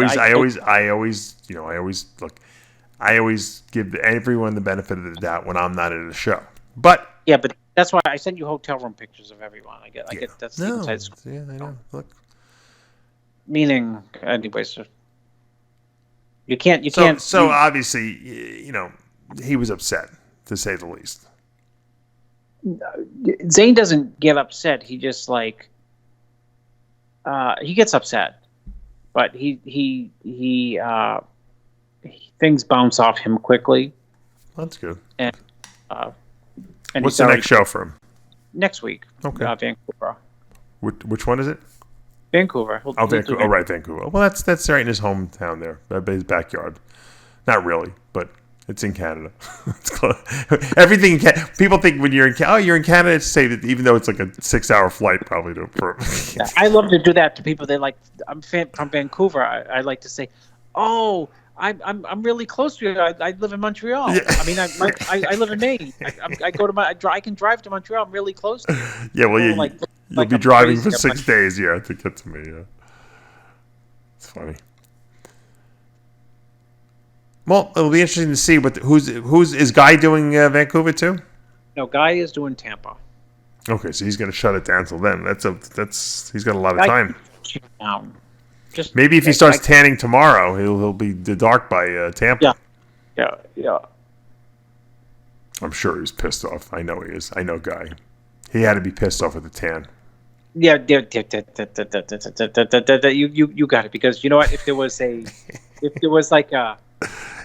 always give everyone the benefit of the doubt when I'm not at a show. But yeah, but that's why I sent you hotel room pictures of everyone. I get that's the inside scoop. Yeah, I know. Look. Meaning, anyways, you can't. So obviously, he was upset to say the least. Zane doesn't get upset. He just he gets upset, but he things bounce off him quickly. That's good. And what's the next show for him? Next week. Okay. Vancouver. Which one is it? Vancouver. Vancouver. Oh, right, Vancouver. Well, that's right in his hometown there, his backyard. Not really, but it's in Canada. It's close. Everything people think when you're in Canada, you're in Canada, it's safe, even though it's like a 6-hour flight probably. I love to do that to people. They I'm from Vancouver. I like to say, oh, I'm really close to you. I live in Montreal. Yeah. I mean, I live in Maine. I can drive to Montreal. I'm really close to you. Yeah, well, you'll be driving for 6 days, to get to me. Yeah, it's funny. Well, it'll be interesting to see who's is Guy doing Vancouver too? No, Guy is doing Tampa. Okay, so he's going to shut it down till then. He's got a lot of time. Maybe if he starts tanning tomorrow, he'll be the dark by Tampa. Yeah. I'm sure he's pissed off. I know he is. I know Guy. He had to be pissed off with the tan. Yeah, you got it, because you know what? If there was like a,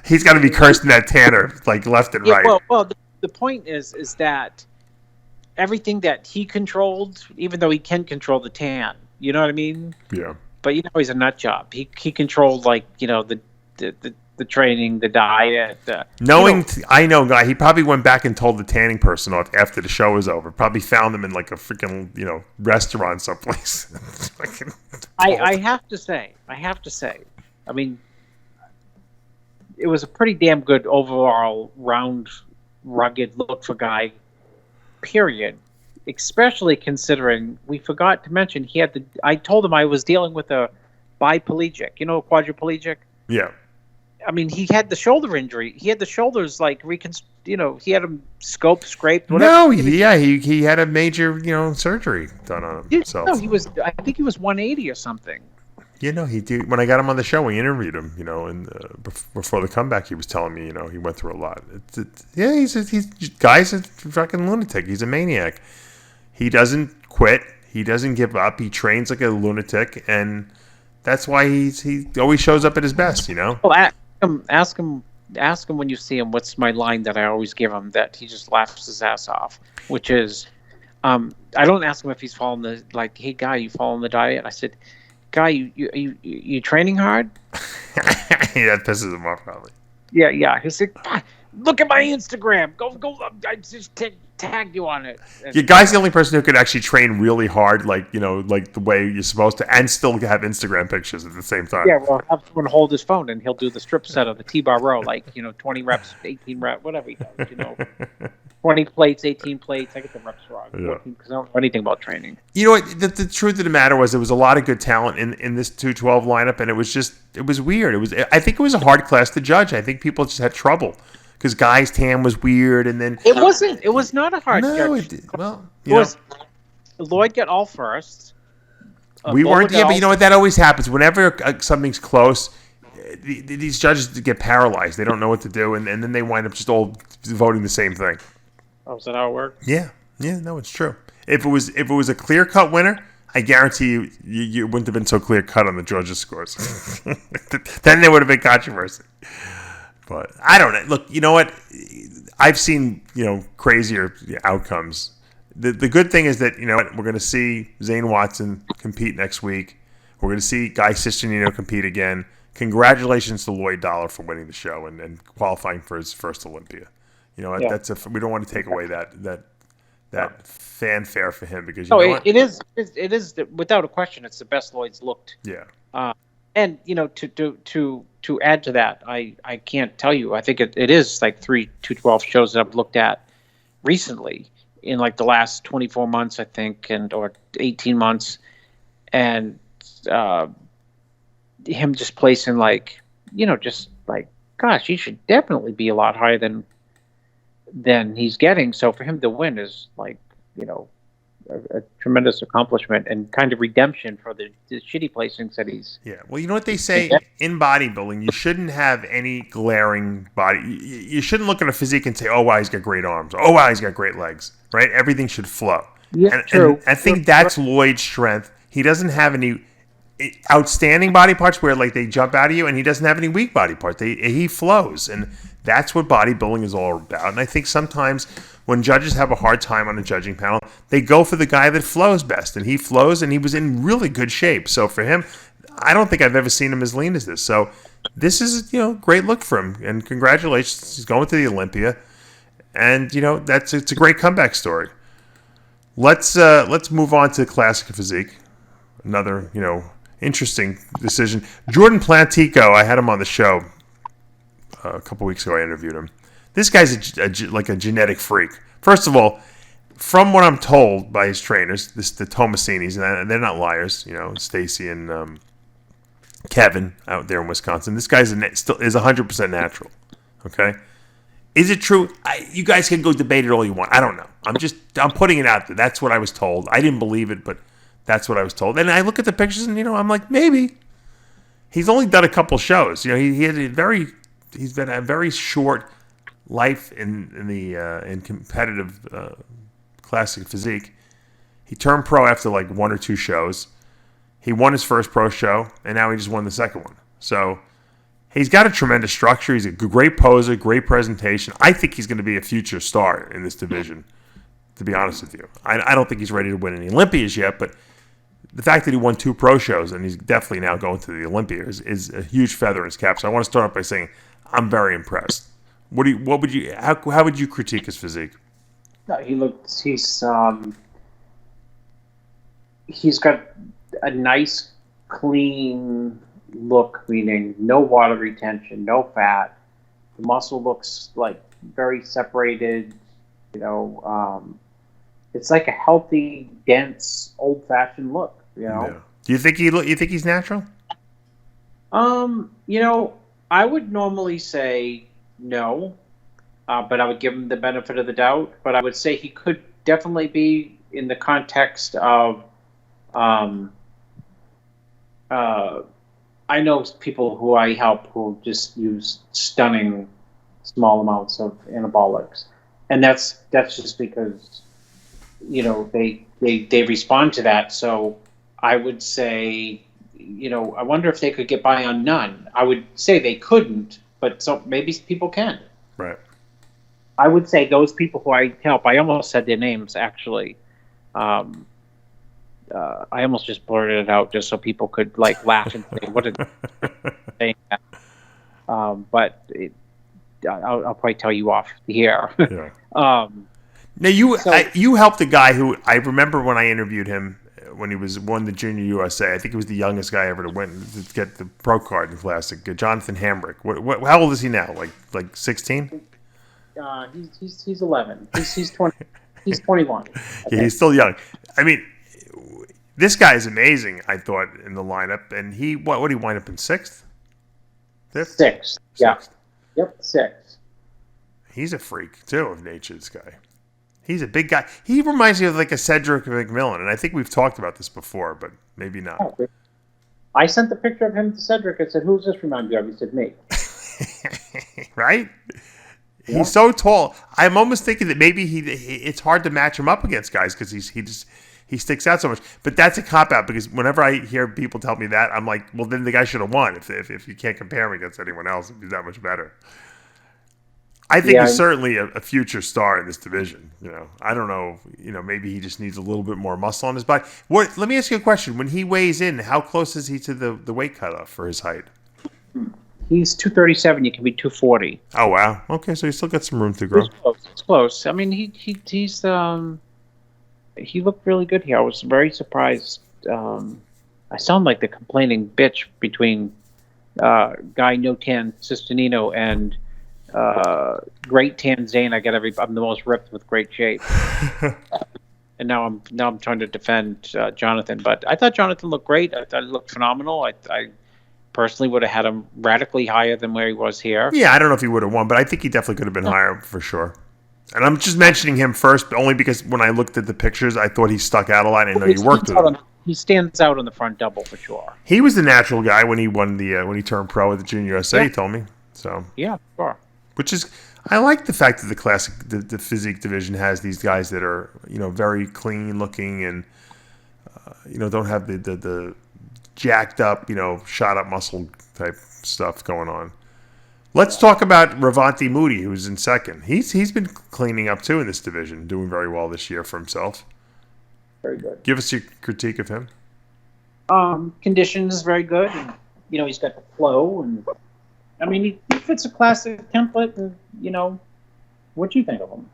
he's got to be cursing that tanner like left and right. Well, the point is that everything that he controlled, even though he can control the tan, you know what I mean? Yeah. But he's a nut job. He controlled the training, the diet. I know Guy. He probably went back and told the tanning person off after the show was over. Probably found him in like a freaking restaurant someplace. I have to say. I mean, it was a pretty damn good overall round, rugged look for Guy. Period. Especially considering we forgot to mention I told him I was dealing with a biplegic. A quadriplegic. Yeah. I mean, he had the shoulder injury. He had the shoulders like he had them scraped. Whatever. No, he had a major surgery done on him. No, I think he was 180 or something. He did. When I got him on the show, we interviewed him. And before the comeback, he was telling me, he went through a lot. Guy's a fucking lunatic. He's a maniac. He doesn't quit. He doesn't give up. He trains like a lunatic, and that's why he always shows up at his best. Well, ask him when you see him. What's my line that I always give him that he just laughs his ass off? Which is, I don't ask him if he's following hey Guy, you following the diet? I said, Guy, you training hard? That pisses him off probably. Yeah. He said, look at my Instagram. Go. I just tagged you on it. Guy's the only person who could actually train really hard, like the way you're supposed to, and still have Instagram pictures at the same time. Yeah, well, have someone hold his phone and he'll do the strip set of the T-bar row, 20 reps, 18 reps, whatever he does. 20 plates, 18 plates. I get the reps wrong. Because I don't know anything about training. You know what? The truth of the matter was there was a lot of good talent in this 212 lineup, and it was weird. I think it was a hard class to judge. I think people just had trouble. Because Guy's tan was weird, and then it wasn't. It was not a hard judge. Lloyd got all first. We weren't. Yeah, but you know what? That always happens. Whenever something's close, these judges get paralyzed. They don't know what to do, and then they wind up just all voting the same thing. Oh, is that how it works? Yeah. No, it's true. If it was a clear cut winner, I guarantee you wouldn't have been so clear cut on the judges' scores. Then there would have been controversy. But I don't know. Look, you know what? I've seen, crazier outcomes. The good thing is that, we're going to see Zane Watson compete next week. We're going to see Guy Cisternino compete again. Congratulations to Lloyd Dollar for winning the show and qualifying for his first Olympia. We don't want to take away that fanfare for him because it is without a question. It's the best Lloyd's looked. Yeah. And to add to that, I can't tell you. I think it is like 3 212 shows that I've looked at recently in like the last 24 months, I think, or 18 months, and him just placing just like, gosh, he should definitely be a lot higher than he's getting. So for him to win is like, a tremendous accomplishment and kind of redemption for the shitty placings that he's. Yeah, well, you know what they say in bodybuilding, you shouldn't have any glaring body. You shouldn't look at a physique and say, "Oh wow, he's got great arms. Oh wow, he's got great legs." Right? Everything should flow. Yeah, true. And I think that's Lloyd's strength. He doesn't have any outstanding body parts where like they jump out of you, and he doesn't have any weak body parts. He flows, and that's what bodybuilding is all about. And I think sometimes when judges have a hard time on a judging panel, they go for the guy that flows best. And he flows, and he was in really good shape. So for him, I don't think I've ever seen him as lean as this. So this is, great look for him. And congratulations. He's going to the Olympia. And, it's a great comeback story. Let's move on to classic physique. Another, interesting decision. Jordan Plantico, I had him on the show a couple weeks ago. I interviewed him. This guy's like a genetic freak. First of all, from what I'm told by his trainers, the Tomasinis, and they're not liars, Stacy and Kevin out there in Wisconsin. This guy's still is 100% natural. Okay, is it true? You guys can go debate it all you want. I don't know. I'm putting it out there. That's what I was told. I didn't believe it, but that's what I was told. And I look at the pictures, and I'm like, maybe. He's only done a couple shows. He's been a very short life in competitive classic physique. He turned pro after like 1 or 2 shows. He won his first pro show, and now he just won the second one. So he's got a tremendous structure. He's a great poser, great presentation. I think he's going to be a future star in this division, to be honest with you. I don't think he's ready to win any Olympias yet, but the fact that he won 2 pro shows and he's definitely now going to the Olympia is a huge feather in his cap. So I want to start off by saying I'm very impressed. How would you critique his physique? No, he's got a nice, clean look, meaning no water retention, no fat. The muscle looks like very separated. It's like a healthy, dense, old-fashioned look. Yeah. Do you think he's natural? I would normally say no, but I would give him the benefit of the doubt. But I would say he could definitely be in the context of. I know people who I help who just use stunning small amounts of anabolics, and that's just because they respond to that. So I would say, I wonder if they could get by on none. I would say they couldn't, but so maybe people can. Right. I would say those people who I help. I almost said their names actually. I almost just blurted it out just so people could laugh and say, "What did they say?" But I'll probably tell you off here. Yeah. Now you helped a guy who I remember when I interviewed him when he won the Junior USA. I think he was the youngest guy ever to get the pro card in Classic. Jonathan Hamrick. How old is he now? Like 16? He's 11. He's 20. He's 21. Yeah, he's still young. I mean, this guy is amazing. I thought in the lineup, and he what did he wind up in 6th? 5th? 6th. Yeah. Yep, 6th. He's a freak too of nature. This guy. He's a big guy. He reminds me of like a Cedric McMillan, and I think we've talked about this before, but maybe not. Oh, I sent the picture of him to Cedric and said, "Who's this remind you of?" He said, "Me." Right? Yeah. He's so tall. I'm almost thinking that maybe it's hard to match him up against guys because he sticks out so much. But that's a cop out because whenever I hear people tell me that, I'm like, well, then the guy should have won if you can't compare him against anyone else if he's that much better. I think he's certainly a future star in this division. I don't know. Maybe he just needs a little bit more muscle on his body. Let me ask you a question. When he weighs in, how close is he to the weight cutoff for his height? He's 237. You can be 240. Oh wow. Okay, so he's still got some room to grow. It's close. I mean, he's he looked really good here. I was very surprised. I sound like the complaining bitch between Guy No Tan Sistinino and Great Tan Zane. I'm the most ripped with great shape. And now I'm trying to defend Jonathan, but I thought Jonathan looked great. I thought he looked phenomenal. I personally would have had him radically higher than where he was here. Yeah, I don't know if he would have won, but I think he definitely could have been higher for sure. And I'm just mentioning him first only because when I looked at the pictures, I thought he stuck out a lot. And I know you worked with him. He stands out on the front double for sure. He was the natural guy when he won when he turned pro at the Junior USA. He told me so. Yeah, sure. Which is, I like the fact that the physique division has these guys that are very clean looking and don't have the jacked up shot up muscle type stuff going on. Let's talk about Revati Moody, who's in 2nd. He's been cleaning up too in this division, doing very well this year for himself. Very good. Give us your critique of him. Conditions very good, and he's got the flow, and I mean he fits a classic template. And what do you think of him?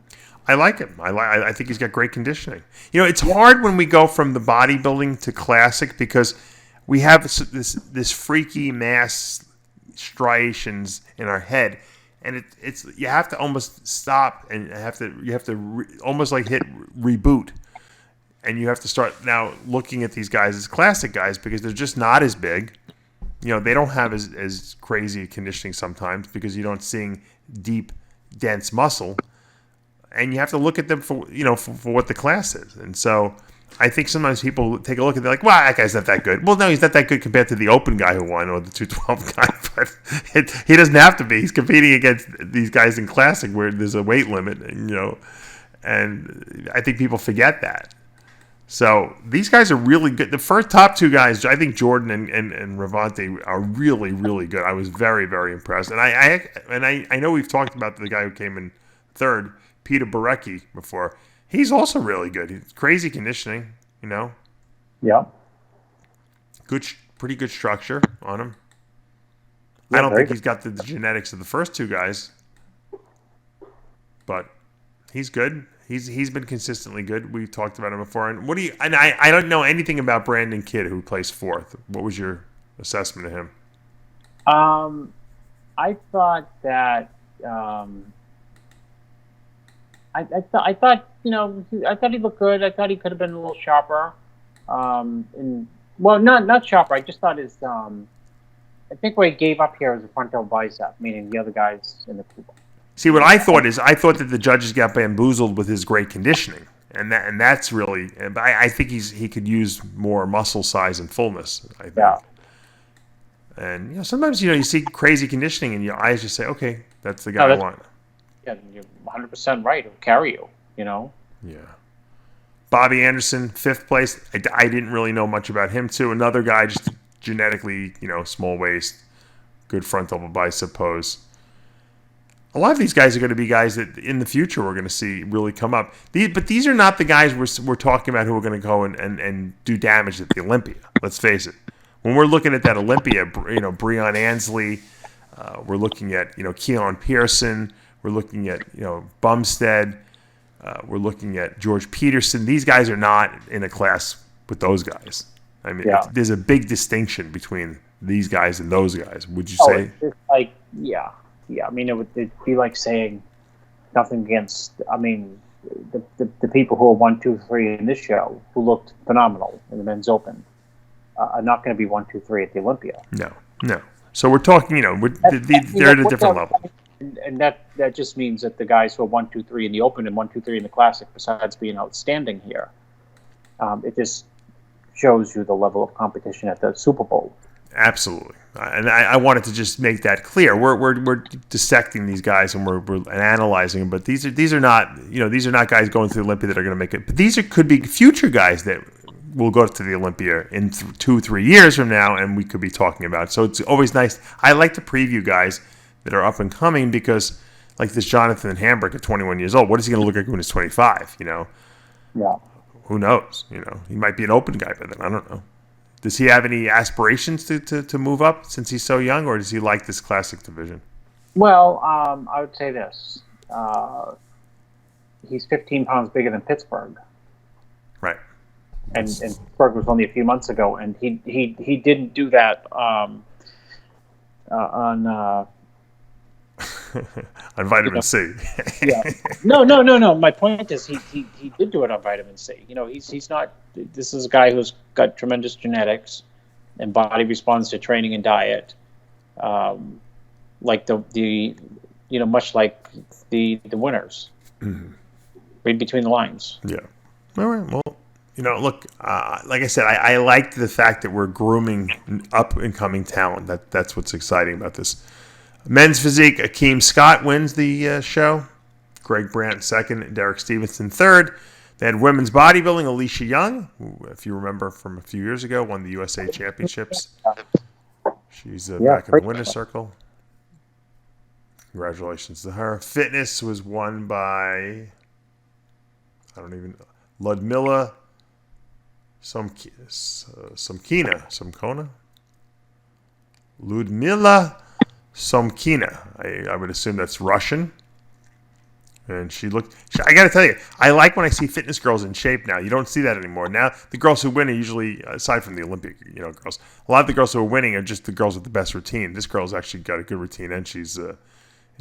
I like him. I think he's got great conditioning. It's hard when we go from the bodybuilding to classic because we have this freaky mass striations in our head, and it's you have to almost stop and you have to almost like hit reboot, and you have to start now looking at these guys as classic guys because they're just not as big, they don't have as crazy conditioning sometimes because you don't seeing deep, dense muscle, and you have to look at them for what the class is. And so I think sometimes people take a look and they're like, "Well, that guy's not that good." Well, no, he's not that good compared to the open guy who won or the 212 guy. But he doesn't have to be. He's competing against these guys in classic where there's a weight limit, and I think people forget that. So these guys are really good. The first top two guys, I think Jordan and Revati are really, really good. I was very, very impressed. And I know we've talked about the guy who came in third, Peter Barecki, before. He's also really good. He's crazy conditioning, Yeah. Pretty good structure on him. Yeah, I don't think he's got the genetics of the first two guys, but he's good. He's been consistently good. We've talked about him before. And I don't know anything about Brandon Kidd, who placed fourth. What was your assessment of him? I thought that I thought he looked good. I thought he could have been a little sharper. Not sharper. I just thought I think what he gave up here was a frontal bicep, meaning the other guys in the pool. See, what I thought that the judges got bamboozled with his great conditioning, and that's really. I think he could use more muscle size and fullness. I think. Yeah. And sometimes you see crazy conditioning, and your eyes just say, "Okay, that's the guy I want." Yeah, you're 100% right. It'll carry you. Yeah. Bobby Anderson, fifth place. I didn't really know much about him too. Another guy, just genetically, small waist, good frontal bicep pose. A lot of these guys are going to be guys that in the future we're going to see really come up. But these are not the guys we're talking about who are going to go and do damage at the Olympia. Let's face it. When we're looking at that Olympia, Breon Ansley, we're looking at Keon Pearson, we're looking at Bumstead, we're looking at George Peterson. These guys are not in a class with those guys. I mean, there's a big distinction between these guys and those guys. Would you say? It's like, yeah. I mean, it'd be like saying nothing against. I mean, the people who are 1, 2, 3 in this show who looked phenomenal in the men's open are not going to be 1, 2, 3 at the Olympia. No. So we're talking. They're at a different level. And that just means that the guys who are 1, 2, 3 in the open and 1, 2, 3 in the classic, besides being outstanding here, it just shows you the level of competition at the Super Bowl. Absolutely, and I wanted to just make that clear. We're dissecting these guys and we're analyzing them, but these are not guys going to the Olympia that are going to make it. But could be future guys that will go to the Olympia in 2-3 years from now, and we could be talking about. So it's always nice. I like to preview guys that are up and coming because, like this Jonathan Hamrick at 21 years old, what is he going to look like when he's 25? Yeah. Who knows? He might be an open guy by then. I don't know. Does he have any aspirations to move up since he's so young, or does he like this classic division? Well, I would say this. He's 15 pounds bigger than Pittsburgh. Right. And Pittsburgh was only a few months ago, and he didn't do that on on vitamin C. Yeah. No. My point is he did do it on vitamin C. He's not. This is a guy who's got tremendous genetics, and body responds to training and diet, like the much like the winners. Mm-hmm. Read between the lines. Yeah. All right. Well, look. Like I said, I liked the fact that we're grooming up and coming talent. That's what's exciting about this. Men's physique, Akeem Scott wins the show. Greg Brandt second, Derek Stevenson third. They had women's bodybuilding, Alicia Young, who, if you remember from a few years ago, won the USA Championships. She's back in the winner's circle. Congratulations to her. Fitness was won by, Ludmilla Somkina. Ludmilla Somkina. I would assume that's Russian. And I got to tell you, I like when I see fitness girls in shape now. You don't see that anymore. Now, the girls who win are usually, aside from the Olympic girls, a lot of the girls who are winning are just the girls with the best routine. This girl's actually got a good routine, and she's in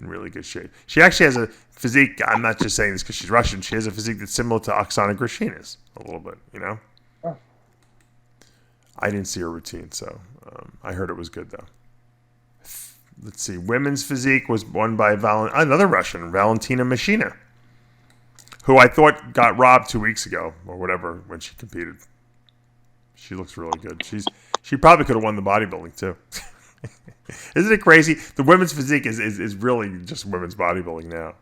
really good shape. She actually has a physique. I'm not just saying this because she's Russian. She has a physique that's similar to Oksana Grishina's a little bit, I didn't see her routine, so I heard it was good though. Let's see. Women's physique was won by another Russian, Valentina Mashina, who I thought got robbed 2 weeks ago or whatever when she competed. She looks really good. She probably could have won the bodybuilding too. Isn't it crazy? The women's physique is really just women's bodybuilding now.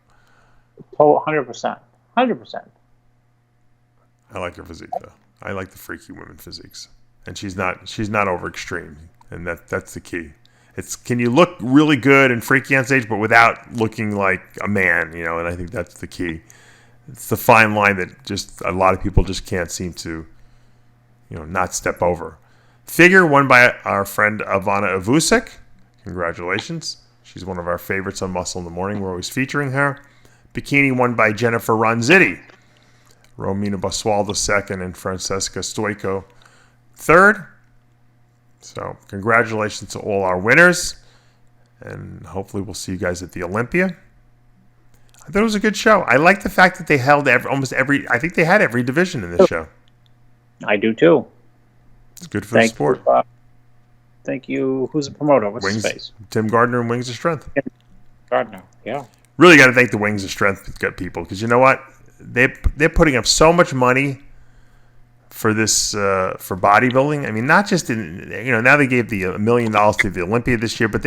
Oh, 100%. 100%. I like her physique though. I like the freaky women physiques, and she's not over extreme, and that's the key. It's can you look really good and freaky on stage, but without looking like a man, you know? And I think that's the key. It's the fine line that just a lot of people just can't seem to, not step over. Figure won by our friend Ivana Ivusek. Congratulations. She's one of our favorites on Muscle in the Morning. We're always featuring her. Bikini won by Jennifer Ronzitti. Romina Basualdo second and Francesca Stoico third. So congratulations to all our winners. And hopefully we'll see you guys at the Olympia. I thought it was a good show. I like the fact that they held almost every... I think they had every division in this show. I do too. It's good for the sport. Thank you. Who's the promoter? What's his face? Tim Gardner and Wings of Strength. Gardner, yeah. Really got to thank the Wings of Strength people, because you know what? They're putting up so much money for this for bodybuilding. I mean, not just in now they gave the $1 million to the Olympia this year, but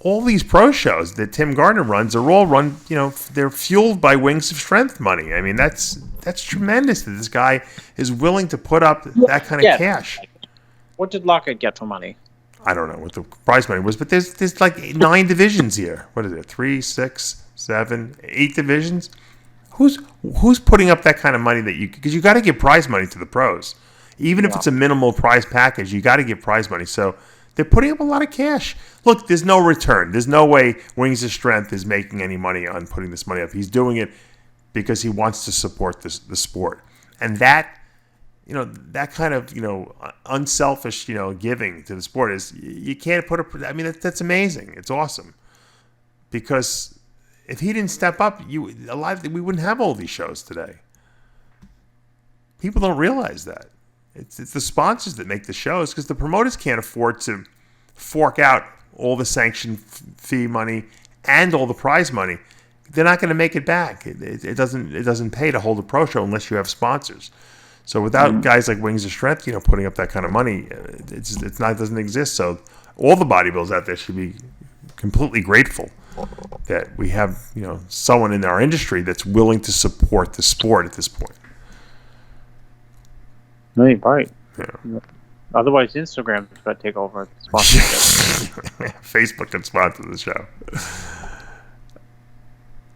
all these pro shows that Tim Gardner runs are all run. They're fueled by Wings of Strength money. I mean, that's tremendous that this guy is willing to put up that kind of cash. What did Lockhart get for money? I don't know what the prize money was, but there's like 9 divisions here. What is it? 3, 6, 7, 8 divisions. Who's putting up that kind of money because you got to give prize money to the pros, even if it's a minimal prize package. You got to give prize money. So they're putting up a lot of cash. Look, there's no return. There's no way Wings of Strength is making any money on putting this money up. He's doing it because he wants to support the sport, and that kind of unselfish giving to the sport is you can't put a. I mean that's amazing. It's awesome because if he didn't step up, we wouldn't have all these shows today. People don't realize that. It's the sponsors that make the shows because the promoters can't afford to fork out all the sanction fee money and all the prize money. They're not going to make it back. It doesn't pay to hold a pro show unless you have sponsors. So without guys like Wings of Strength, putting up that kind of money, it doesn't exist. So all the bodybuilders out there should be completely grateful that we have someone in our industry that's willing to support the sport at this point. Right. Yeah. Otherwise, Instagram is going to take over sponsorship. Facebook can sponsor the show.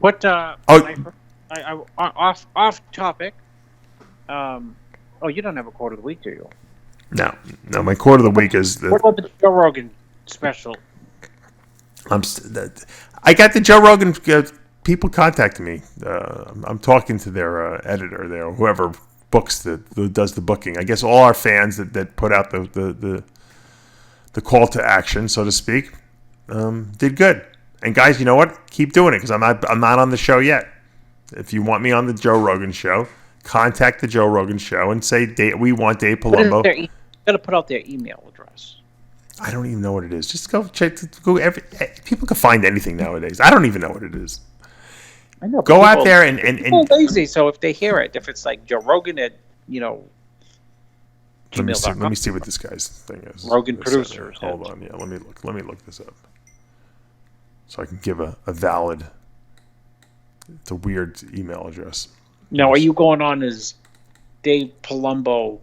What? Off topic. You don't have a quote of the week, do you? No. My quote of the week is what about the Joe Rogan special? I got the Joe Rogan people contacting me. I'm talking to their editor there, whoever does the booking. I guess all our fans that put out the call to action, so to speak, did good. And guys, you know what? Keep doing it because I'm not on the show yet. If you want me on the Joe Rogan show, contact the Joe Rogan show and say we want Dave Palumbo. You got to put out their email address. I don't even know what it is. Just go check. People can find anything nowadays. I don't even know what it is. I know. Go out there and people lazy. So if they hear it, if it's like Joe Rogan at gmail.com. Let me see what this guy's thing is. Rogan Producers. Hold on. Yeah, let me look this up so I can give a valid. It's a weird email address. Now, are you going on as Dave Palumbo?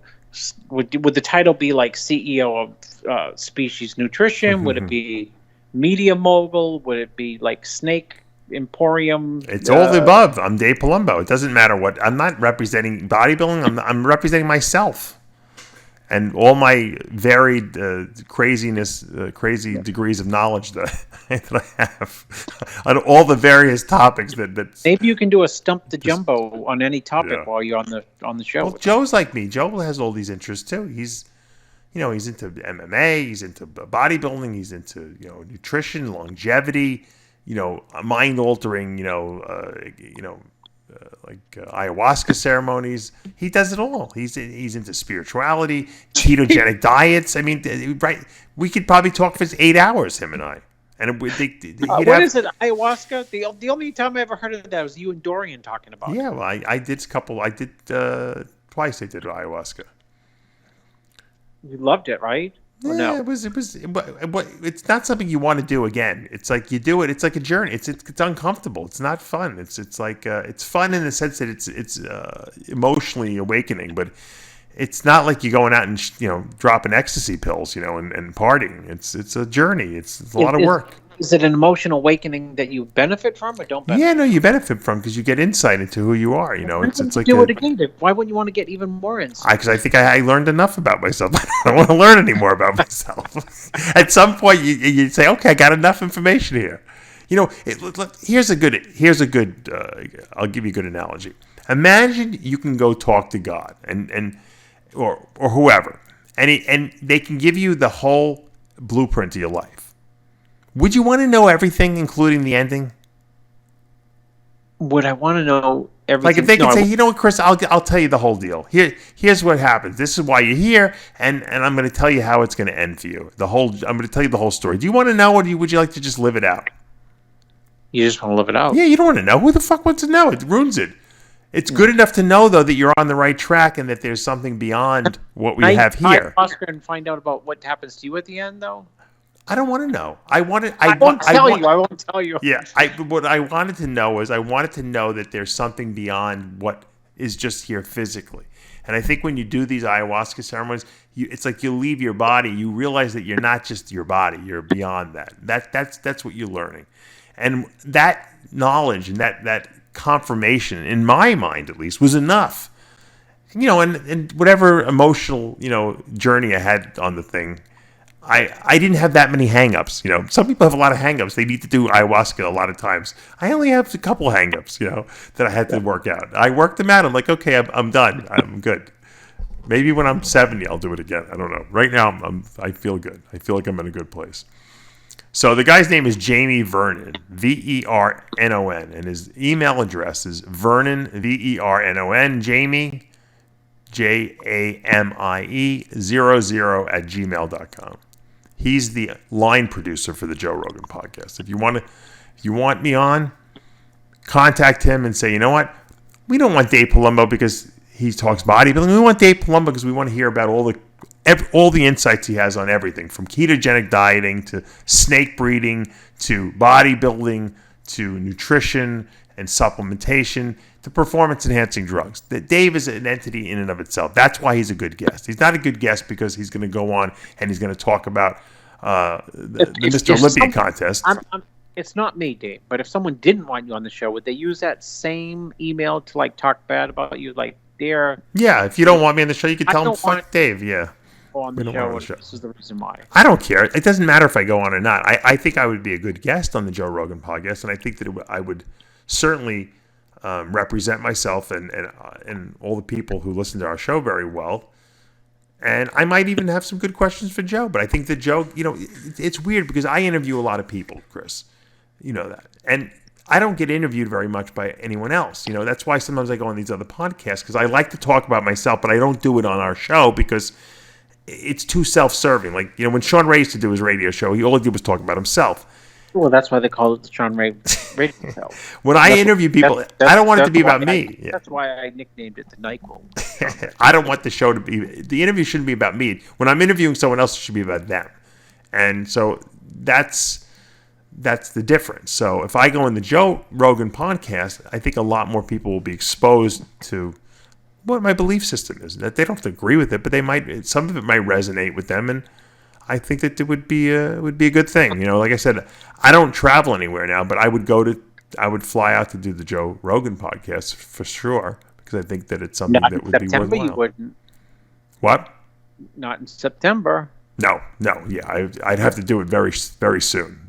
Would the title be like CEO of Species Nutrition? Would it be Media Mogul? Would it be like Snake Emporium? It's all the above. I'm Dave Palumbo. It doesn't matter what. I'm not representing bodybuilding. I'm representing myself and all my varied craziness, crazy degrees of knowledge that I have on all the various topics that. Maybe you can do a Stump the Jumbo on any topic while you're on the show. Well, Joe's like me. Joe has all these interests too. He's into MMA. He's into bodybuilding. He's into nutrition, longevity. Mind altering. ayahuasca ceremonies. He does it all. He's into spirituality, ketogenic diets. I mean, right? We could probably talk for 8 hours, him and I. And what is it? Ayahuasca? The only time I ever heard of that was you and Dorian talking about it. Yeah, well, I did a couple. I did twice. I did ayahuasca. You loved it, right? Or Yeah, no? it was. It's not something you want to do again. It's like you do it. It's like a journey. It's uncomfortable. It's not fun. It's like it's fun in the sense that it's emotionally awakening, but it's not like you're going out and dropping ecstasy pills, and partying. It's a journey. It's a lot of work. Is it an emotional awakening that you benefit from or don't benefit? Yeah, no, you benefit from because you get insight into who you are. It's like do it again. Why wouldn't you want to get even more insight? Because I think I learned enough about myself. I don't want to learn any more about myself. At some point, you say, okay, I got enough information here. Here's a good. I'll give you a good analogy. Imagine you can go talk to God or whoever, and they can give you the whole blueprint of your life. Would you want to know everything, including the ending? Would I want to know everything? Like if they could say, you know what, Chris, I'll tell you the whole deal. Here's what happens. This is why you're here, and I'm going to tell you how it's going to end for you. I'm going to tell you the whole story. Do you want to know, or would you like to just live it out? You just want to live it out. Yeah, you don't want to know. Who the fuck wants to know? It ruins it. It's good enough to know, though, that you're on the right track and that there's something beyond what we have here. Oscar and find out about what happens to you at the end, though. I don't want to know. I won't tell you. Yeah. What I wanted to know is I wanted to know that there's something beyond what is just here physically. And I think when you do these ayahuasca ceremonies, it's like you leave your body. You realize that you're not just your body. You're beyond that. That's what you're learning. And that knowledge and that confirmation, in my mind at least, was enough. And whatever emotional, journey I had on the thing, I didn't have that many hang-ups. Some people have a lot of hang-ups. They need to do ayahuasca a lot of times. I only have a couple hang-ups, that I had to work out. I worked them out. I'm like, okay, I'm done. I'm good. Maybe when I'm 70, I'll do it again. I don't know. Right now, I feel good. I feel like I'm in a good place. So the guy's name is Jamie Vernon, Vernon, and his email address is Vernon, Vernon, Jamie, JAMIE00 @gmail.com. He's the line producer for the Joe Rogan podcast. If you want me on, contact him and say, you know what? We don't want Dave Palumbo because he talks bodybuilding. We want Dave Palumbo because we want to hear about all the insights he has on everything, from ketogenic dieting to snake breeding to bodybuilding to nutrition and supplementation to performance-enhancing drugs. Dave is an entity in and of itself. That's why he's a good guest. He's not a good guest because he's going to go on and he's going to talk about the Mr. Olympia contest. It's not me, Dave, but if someone didn't want you on the show, would they use that same email to talk bad about you? Yeah, if you don't want me on the show, you can tell him, fuck Dave, yeah. On the show. This is the reason why. I don't care. It doesn't matter if I go on or not. I think I would be a good guest on the Joe Rogan podcast, and I think that I would certainly represent myself and all the people who listen to our show very well. And I might even have some good questions for Joe. But I think that Joe, it's weird because I interview a lot of people, Chris. You know that. And I don't get interviewed very much by anyone else. That's why sometimes I go on these other podcasts, because I like to talk about myself, but I don't do it on our show because it's too self-serving. When Sean Ray used to do his radio show, all he did was talk about himself. Well, that's why they call it the Sean Ray radio show. When I interview people, I don't want it to be about me. That's why I nicknamed it the NyQuil. I don't want the show to be... The interview shouldn't be about me. When I'm interviewing someone else, it should be about them. And so that's the difference. So if I go on the Joe Rogan podcast, I think a lot more people will be exposed to what my belief system is. That they don't have to agree with it, but some of it might resonate with them, and I think that it would be a good thing. Like I said, I don't travel anywhere now, but I would fly out to do the Joe Rogan podcast for sure, because I think that it's something that would be worthwhile. You wouldn't. What? Not in September. No, yeah, I'd have to do it very, very soon.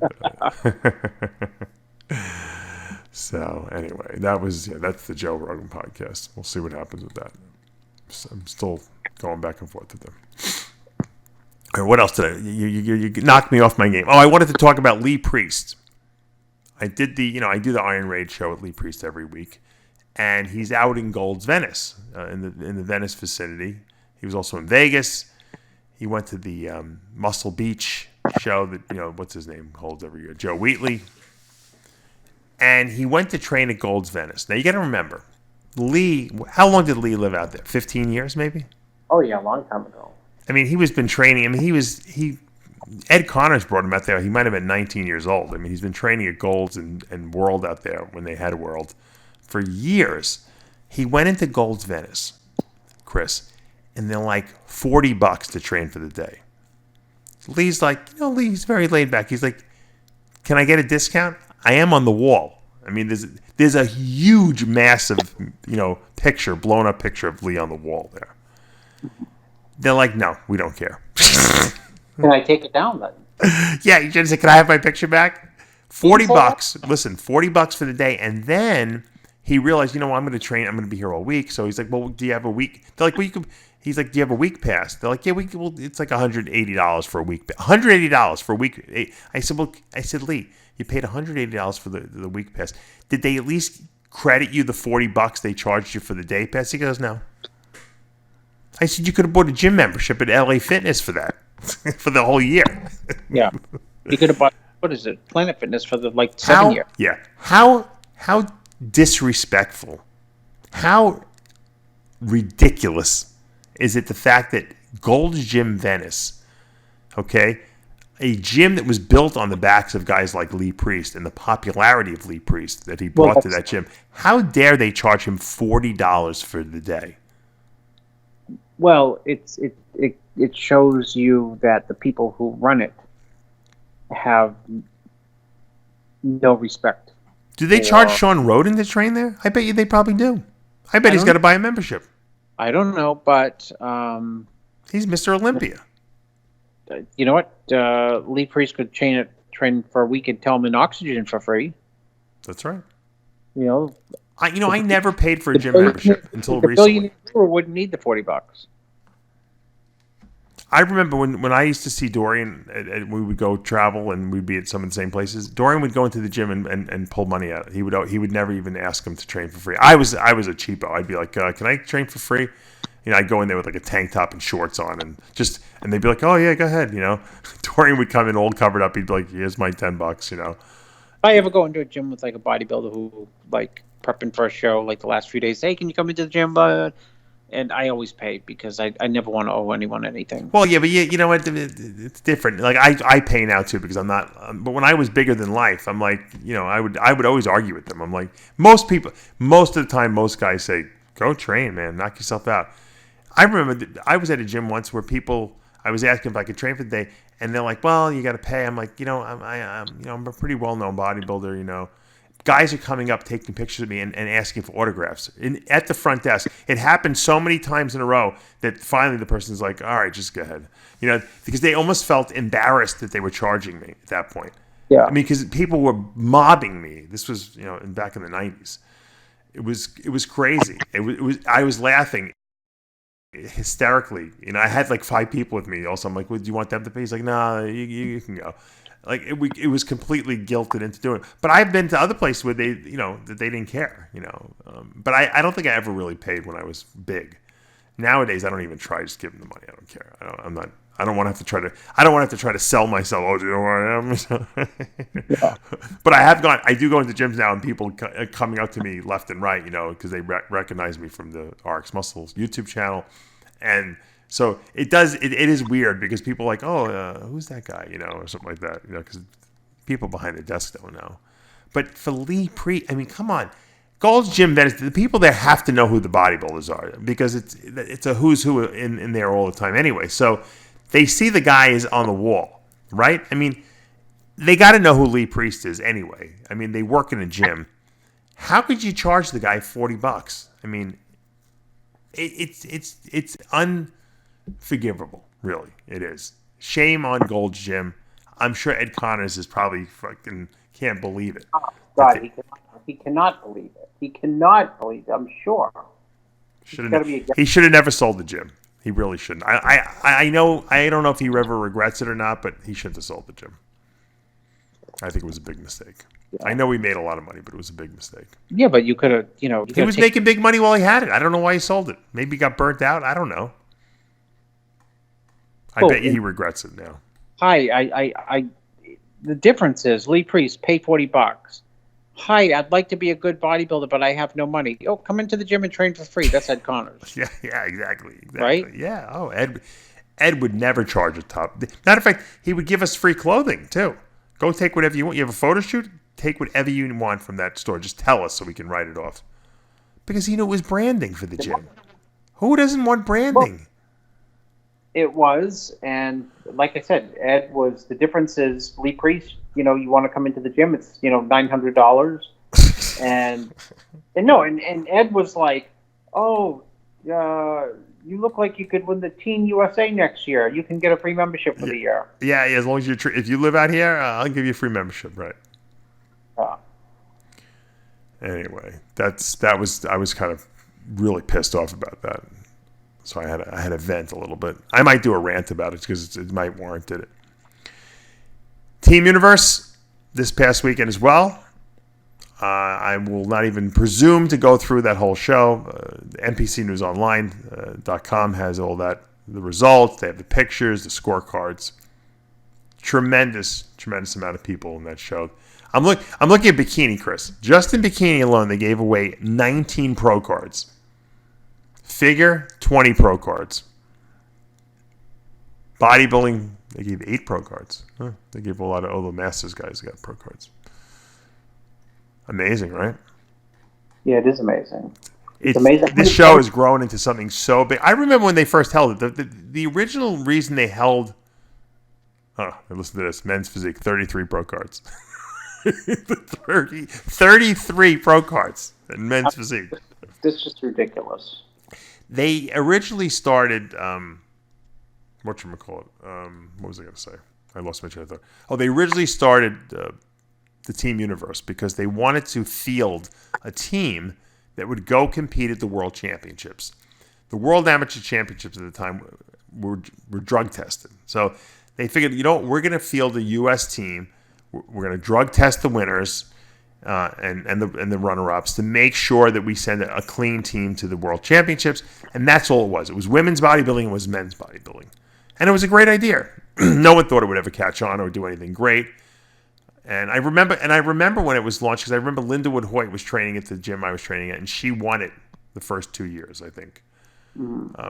So anyway, that's the Joe Rogan podcast. We'll see what happens with that. So I'm still going back and forth with them. All right, what else did you knocked me off my game? Oh, I wanted to talk about Lee Priest. I do the Iron Raid show with Lee Priest every week, and he's out in Gold's Venice, in the Venice vicinity. He was also in Vegas. He went to the Muscle Beach show that, what's his name, holds every year, Joe Wheatley. And he went to train at Gold's Venice. Now, you got to remember, Lee, how long did Lee live out there? 15 years, maybe? Oh, yeah, a long time ago. I mean, he was been training. I mean, Ed Connors brought him out there. He might have been 19 years old. I mean, he's been training at Gold's and World out there when they had a World for years. He went into Gold's Venice, Chris, and they're like $40 to train for the day. Lee's like, Lee's very laid back. He's like, can I get a discount? I am on the wall. I mean, there's a huge, massive, picture, blown up picture of Lee on the wall there. They're like, no, we don't care. Can I take it down then? Yeah, you just say, can I have my picture back? $40. Listen, $40 for the day. And then he realized, I'm going to train. I'm going to be here all week. So he's like, well, do you have a week? They're like, well, you could. He's like, do you have a week pass? They're like, yeah, it's like $180 for a week. $180 for a week. I said, Lee, you paid $180 for the week pass. Did they at least credit you the $40 they charged you for the day pass? He goes, no. I said, you could have bought a gym membership at LA Fitness for that, for the whole year. Yeah. You could have bought, Planet Fitness for the 7 year. Yeah. How disrespectful, how ridiculous is it the fact that Gold's Gym Venice, okay, a gym that was built on the backs of guys like Lee Priest and the popularity of Lee Priest that he brought to that gym, how dare they charge him $40 for the day? Well, it shows you that the people who run it have no respect. Do they charge Sean Roden to train there? I bet you they probably do. I bet he's got to buy a membership. I don't know, but he's Mr. Olympia. You know what? Lee Priest could train for a week and tell him in oxygen for free. That's right. I never paid for a gym membership until recently. The billionaire wouldn't need the $40. I remember when I used to see Dorian, and we would go travel and we'd be at some of the same places. Dorian would go into the gym and pull money out. He would never even ask him to train for free. I was a cheapo. I'd be like, can I train for free? I'd go in there with like a tank top and shorts on and they'd be like, oh yeah, go ahead. Dorian would come in all covered up. He'd be like, here's my $10. If I ever go into a gym with like a bodybuilder who prepping for a show like the last few days, hey, can you come into the gym, bud? And I always pay because I never want to owe anyone anything. Well, yeah, but you know what? It's different. Like I pay now too because I'm not. But when I was bigger than life, I'm like, I would always argue with them. I'm like, most of the time, most guys say, go train, man, knock yourself out. I remember I was at a gym once where I was asking if I could train for the day, and they're like, well, you got to pay. I'm like, I'm a pretty well known bodybuilder, Guys are coming up, taking pictures of me and asking for autographs at the front desk. It happened so many times in a row that finally the person's like, all right, just go ahead. Because they almost felt embarrassed that they were charging me at that point. Yeah. I mean, because people were mobbing me. This was, back in the 90s. It was crazy. I was laughing hysterically. I had like 5 people with me. Also, I'm like, well, do you want them to pay? He's like, no, you can go. Like it was completely guilted into doing it. But I've been to other places where they, that they didn't care, But I don't think I ever really paid when I was big. Nowadays, I don't even try. Just give them the money. I don't care. I don't want to have to try to. I don't want to have to try to sell myself. Oh, do you know where I am? Yeah. But I do go into gyms now, and people coming up to me left and right, because they recognize me from the RX Muscles YouTube channel, and. So it is weird because people are like, oh, who's that guy, or something like that, because people behind the desk don't know. But for Lee Priest, I mean, come on. Gold's Gym Venice, the people there have to know who the bodybuilders are because it's a who's who in there all the time anyway. So they see the guy is on the wall, right? I mean, they got to know who Lee Priest is anyway. I mean, they work in a gym. How could you charge the guy $40? I mean, it's unforgivable, really. It is. Shame on Gold's Gym. I'm sure Ed Connors is probably fucking can't believe it. Oh, God, he cannot believe it. He cannot believe it, I'm sure. He should have never sold the gym. He really shouldn't. I know. I don't know if he ever regrets it or not, but he shouldn't have sold the gym. I think it was a big mistake. I know we made a lot of money, but it was a big mistake. Yeah, but you could have, He was making big money while he had it. I don't know why he sold it. Maybe he got burnt out. I don't know. I bet you he regrets it now. Hi, the difference is Lee Priest, pay $40. Hi, I'd like to be a good bodybuilder, but I have no money. Oh, come into the gym and train for free. That's Ed Connors. Yeah, exactly. Right? Yeah. Oh, Ed would never charge a top. Matter of fact, he would give us free clothing too. Go take whatever you want. You have a photo shoot? Take whatever you want from that store. Just tell us so we can write it off. Because he knew it was branding for the gym. Who doesn't want branding? Well, it was, and like I said, Ed was. The difference is Lee Priest. You want to come into the gym. It's $900, and Ed was like, oh, you look like you could win the Team USA next year. You can get a free membership for the year. Yeah, as long as if you live out here, I'll give you a free membership, right? Anyway, I was kind of really pissed off about that, so I had to vent a little bit. I might do a rant about it because it might warrant it. Team Universe this past weekend as well. I will not even presume to go through that whole show. NPCNewsOnline.com has all that, the results. They have the pictures, the scorecards. Tremendous amount of people in that show. I'm looking at bikini, Chris. Just in bikini alone, they gave away 19 pro cards. Figure, 20 pro cards. Bodybuilding, they gave 8 pro cards. They gave a lot of the Masters guys got pro cards. Amazing, right? Yeah, it is amazing. It's amazing. This show has grown into something so big. I remember when they first held it. The original reason they held... listen to this. Men's Physique, 33 pro cards. 33 pro cards in Men's Physique. This is just ridiculous. They originally started... whatchamacallit? What was I going to say? I lost my train of thought. Oh, they originally started the Team Universe because they wanted to field a team that would go compete at the World Championships. The World Amateur Championships at the time were drug tested. So they figured, we're going to field a U.S. team. We're going to drug test the winners and the runner-ups to make sure that we send a clean team to the World Championships. And that's all it was. It was women's bodybuilding. It was men's bodybuilding. And it was a great idea. No one thought it would ever catch on or do anything great. And I remember when it was launched because I remember Linda Wood Hoyt was training at the gym I was training at, and she won it the first 2 years, I think.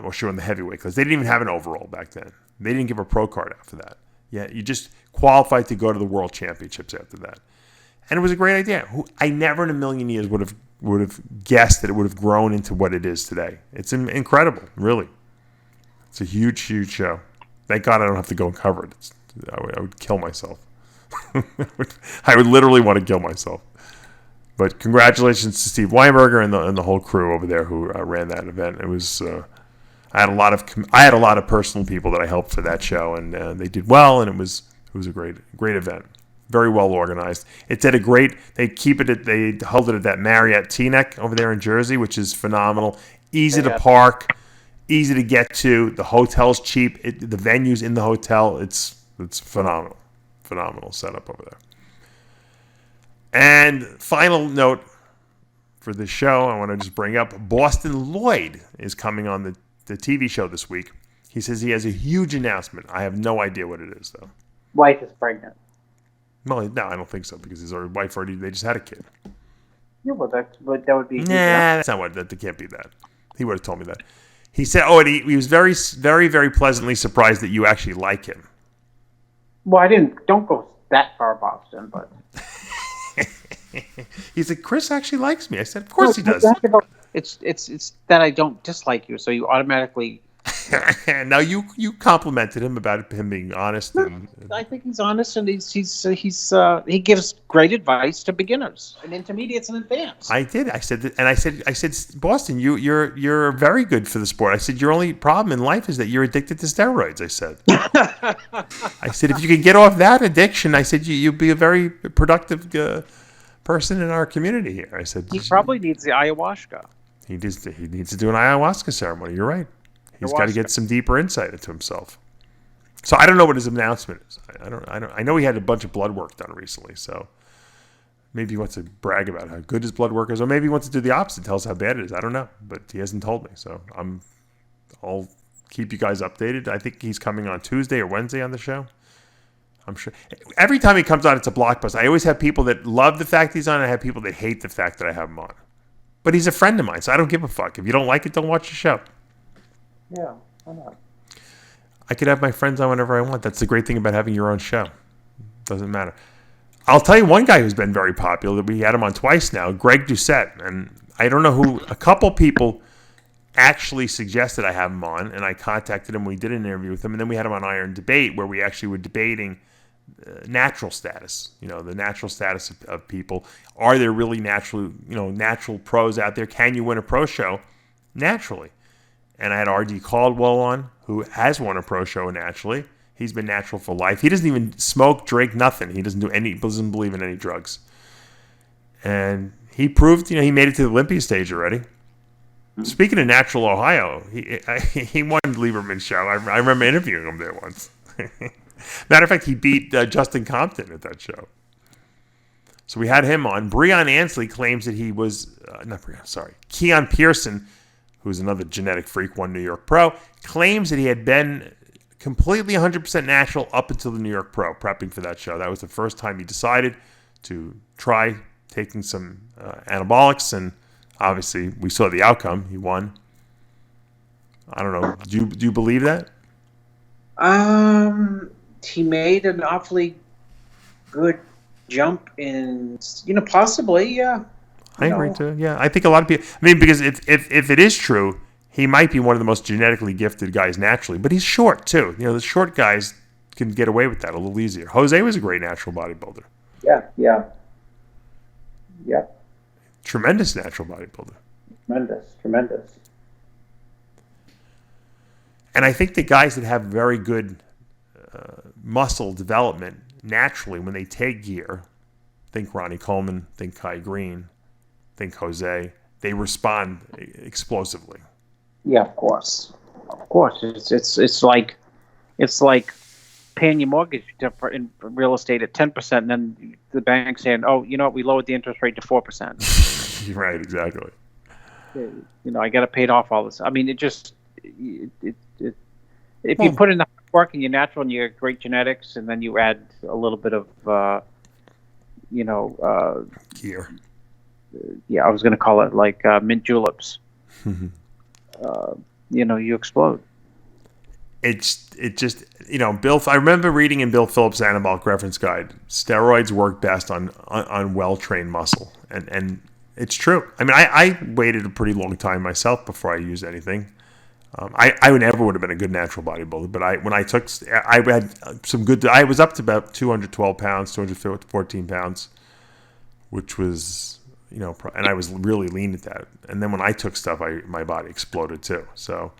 Or she won the heavyweight class. They didn't even have an overall back then. They didn't give a pro card after that. Yeah, you just qualified to go to the World Championships after that. And it was a great idea. I never in a million years would have guessed that it would have grown into what it is today. It's incredible, really. It's a huge, huge show. Thank God I don't have to go and cover it. I would kill myself. I would literally want to kill myself. But congratulations to Steve Weinberger and the whole crew over there who ran that event. It was I had a lot of personal people that I helped for that show, and they did well, and it was a great event. Very well organized. It's at they held it at that Marriott Teaneck over there in Jersey, which is phenomenal. Easy to park, easy to get to. The hotel's cheap. The venue's in the hotel. It's phenomenal. Phenomenal setup over there. And final note for this show, I want to just bring up Boston Lloyd is coming on the TV show this week. He says he has a huge announcement. I have no idea what it is, though. Wife is pregnant. Well, no, I don't think so because his wife they just had a kid. Yeah, well, that would be... Nah, that's not what... That can't be that. He would have told me that. He said, and he was very, very, very pleasantly surprised that you actually like him. Well, don't go that far, Boston, but... He said, Chris actually likes me. I said, of course he does. It's that I don't dislike you, so you automatically... Now you complimented him about him being honest. I think he's honest, and he gives great advice to beginners and intermediates and advanced. I did. I said that, and I said, Boston, you're very good for the sport. I said your only problem in life is that you're addicted to steroids. I said if you could get off that addiction, I said you'd be a very productive person in our community here. I said he probably needs the ayahuasca. He needs to do an ayahuasca ceremony. You're right. He's got to get some deeper insight into himself. So I don't know what his announcement is. I know he had a bunch of blood work done recently. So Maybe he wants to brag about how good his blood work is, or maybe he wants to do the opposite, tell us how bad it is. I don't know, but he hasn't told me. So I'll keep you guys updated. I think he's coming on Tuesday or Wednesday on the show. I'm sure. Every time he comes on, it's a blockbuster. I always have people that love the fact he's on, and I have people that hate the fact that I have him on. But he's a friend of mine, so I don't give a fuck. If you don't like it, don't watch the show. Yeah, why not? I could have my friends on whenever I want. That's the great thing about having your own show. Doesn't matter. I'll tell you one guy who's been very popular. We had him on twice now, Greg Doucette. And I don't know who, a couple people actually suggested I have him on, and I contacted him. We did an interview with him, and then we had him on Iron Debate, where we actually were debating natural status, the natural status of people. Are there really natural pros out there? Can you win a pro show naturally? And I had R.D. Caldwell on, who has won a pro show naturally. He's been natural for life. He doesn't even smoke, drink, nothing. He doesn't believe in any drugs. And he proved, he made it to the Olympia stage already. Speaking of Natural Ohio, he won Lieberman's show. I remember interviewing him there once. Matter of fact, he beat Justin Compton at that show. So we had him on. Breon Ansley claims that he was, Keon Pearson, who's another genetic freak, won New York Pro, claims that he had been completely 100% natural up until the New York Pro, prepping for that show. That was the first time he decided to try taking some anabolics, and obviously we saw the outcome. He won. I don't know. Do you believe that? He made an awfully good jump in, possibly, yeah. I agree too. Yeah, I think a lot of people. I mean, because if it is true, he might be one of the most genetically gifted guys naturally, but he's short too. The short guys can get away with that a little easier. Jose was a great natural bodybuilder. Yeah. Tremendous natural bodybuilder. Tremendous. And I think the guys that have very good muscle development naturally, when they take gear, think Ronnie Coleman, think Kai Green, think Jose, they respond explosively. Yeah, of course. It's like paying your mortgage in real estate at 10%, and then the bank saying, "Oh, we lowered the interest rate to 4%." Right, exactly. I got to pay it off all this. I mean, it just if you put in the hard work and you're natural and you have great genetics, and then you add a little bit of gear. I was going to call it like mint juleps. You explode. It just Bill. I remember reading in Bill Phillips' Anabolic Reference Guide, steroids work best on well-trained muscle, and it's true. I mean, I waited a pretty long time myself before I used anything. I never would have been a good natural bodybuilder, but I had some good. I was up to about 212 pounds, 214 pounds, which was and I was really lean at that. And then when I took stuff, my body exploded too. So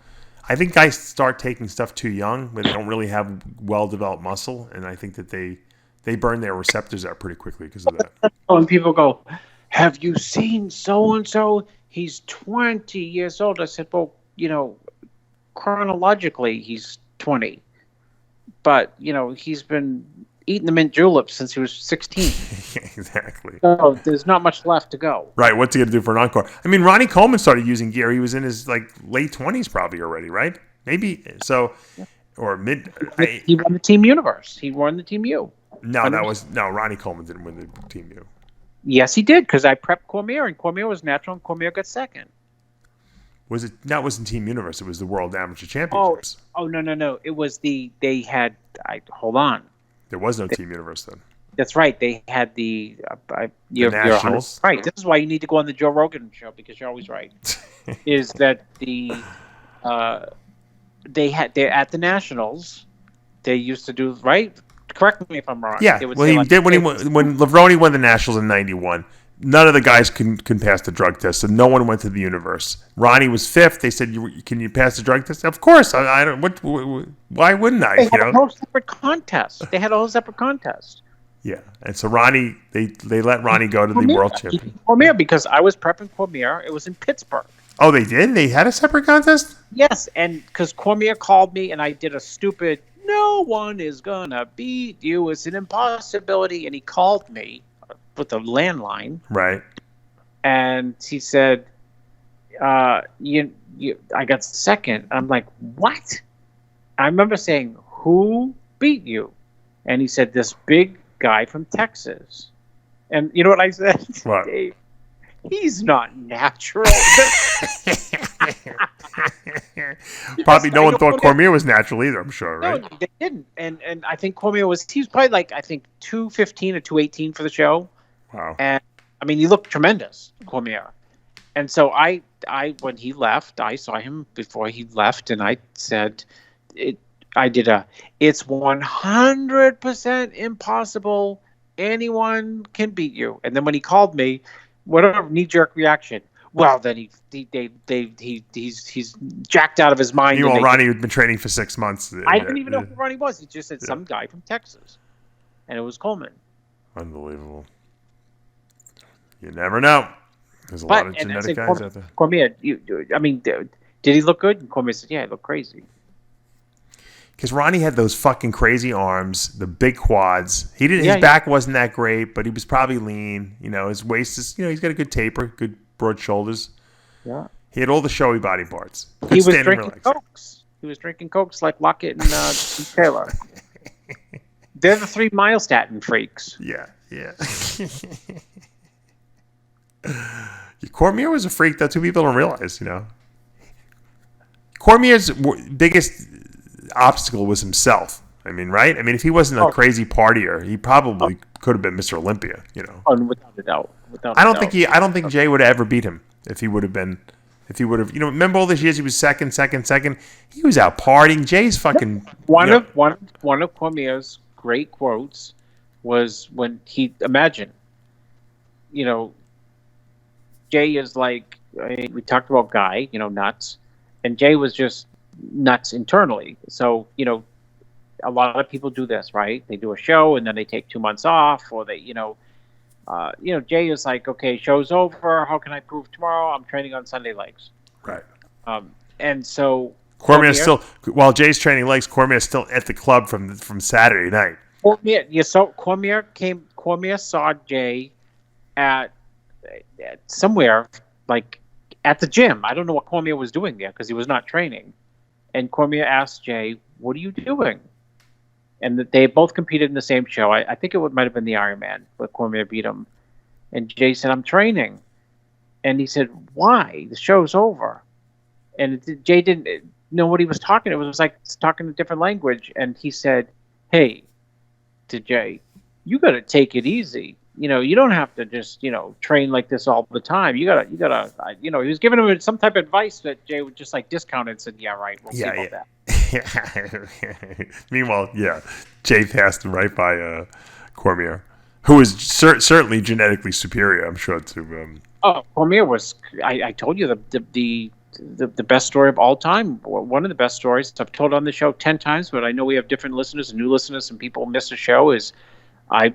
I think guys start taking stuff too young when they don't really have well-developed muscle, and I think that they burn their receptors out pretty quickly because of that. When people go, "Have you seen so-and-so? He's 20 years old." I said, well, chronologically, he's 20. But, he's been eating the mint juleps since he was 16. Exactly. So there's not much left to go. Right. What's he going to do for an encore? I mean, Ronnie Coleman started using gear. He was in his late 20s probably already, right? Maybe. So, or mid. He won the Team Universe. He won the Team U. No, Ronnie Coleman didn't win the Team U. Yes, he did, because I prepped Cormier, and Cormier was natural, and Cormier got second. Was it? That wasn't Team Universe. It was the World Amateur Championships. Oh, no. It was they had. Hold on. There was no Team Universe then. That's right. They had the Nationals. Right. This is why you need to go on the Joe Rogan show, because you're always right. Is that they're at the Nationals. They used to do right. Correct me if I'm wrong. Yeah. Well, he did when Levrone won the Nationals in '91. None of the guys can pass the drug test, so no one went to the Universe. Ronnie was fifth. They said, "Can you pass the drug test?" Of course. I don't. Why wouldn't I? They had a whole separate contest. Yeah, and so Ronnie, they let Ronnie go to the World Champion. Cormier, because I was prepping Cormier. It was in Pittsburgh. Oh, they did? They had a separate contest? Yes, and because Cormier called me, and I did a stupid, "No one is gonna beat you. It's an impossibility," and he called me. with a landline. Right. And he said, I got second. I'm like, what? I remember saying, who beat you? And he said, this big guy from Texas. And you know what I said? What? Dave, he's not natural. Probably no one thought Cormier was natural either, I'm sure, right? No, they didn't. And I think Cormier was probably like, I think 215 or 218 for the show. Wow. And I mean, he looked tremendous, Cormier. And so I when he left, I saw him before he left, and I said, it's 100% impossible. Anyone can beat you. And then when he called me, whatever knee-jerk reaction. Well, then he's jacked out of his mind. You know, Ronnie had been training for 6 months. I didn't even know who Ronnie was. He just said some guy from Texas, and it was Coleman. Unbelievable. You never know. There's a lot of genetic guys out there. Cormier, did he look good? And Cormier said, yeah, he looked crazy. Because Ronnie had those fucking crazy arms, the big quads. His back wasn't that great, but he was probably lean. You know, his waist is, he's got a good taper, good broad shoulders. Yeah. He had all the showy body parts. He was drinking Cokes. He was drinking Cokes like Lockett and Taylor. They're the 3 myostatin freaks. Yeah. Cormier was a freak that 2 people don't realize, Cormier's biggest obstacle was himself. I mean, right? I mean, if he wasn't a crazy partier, he probably could have been Mr. Olympia, Oh, without a doubt. I don't think Jay would have ever beat him if he would have, remember all those years he was second. He was out partying. Jay's fucking one of Cormier's great quotes was when he imagine, Jay is like, we talked about Guy, nuts, and Jay was just nuts internally. So, a lot of people do this, right? They do a show and then they take 2 months off, or they, Jay is like, okay, show's over. How can I prove tomorrow? I'm training on Sunday legs. Right. And so Cormier's still, while Jay's training legs, Cormier's still at the club from Saturday night. Cormier saw Jay at somewhere, like at the gym. I don't know what Cormier was doing there because he was not training. And Cormier asked Jay, "What are you doing?" And they both competed in the same show. I think it might have been the Ironman, but Cormier beat him. And Jay said, "I'm training." And he said, "Why? The show's over." And Jay didn't know what he was talking. It was like talking a different language. And he said, "Hey," to Jay, "you got to take it easy. You don't have to just, train like this all the time. You gotta, he was giving him some type of advice that Jay would just like discount and said, yeah, right. We'll see about that." Meanwhile, Jay passed him right by Cormier, who is certainly genetically superior, I'm sure, to. Cormier was. I told you the best story of all time. One of the best stories I've told on the show 10 times, but I know we have different listeners and new listeners, and people miss the show. Is I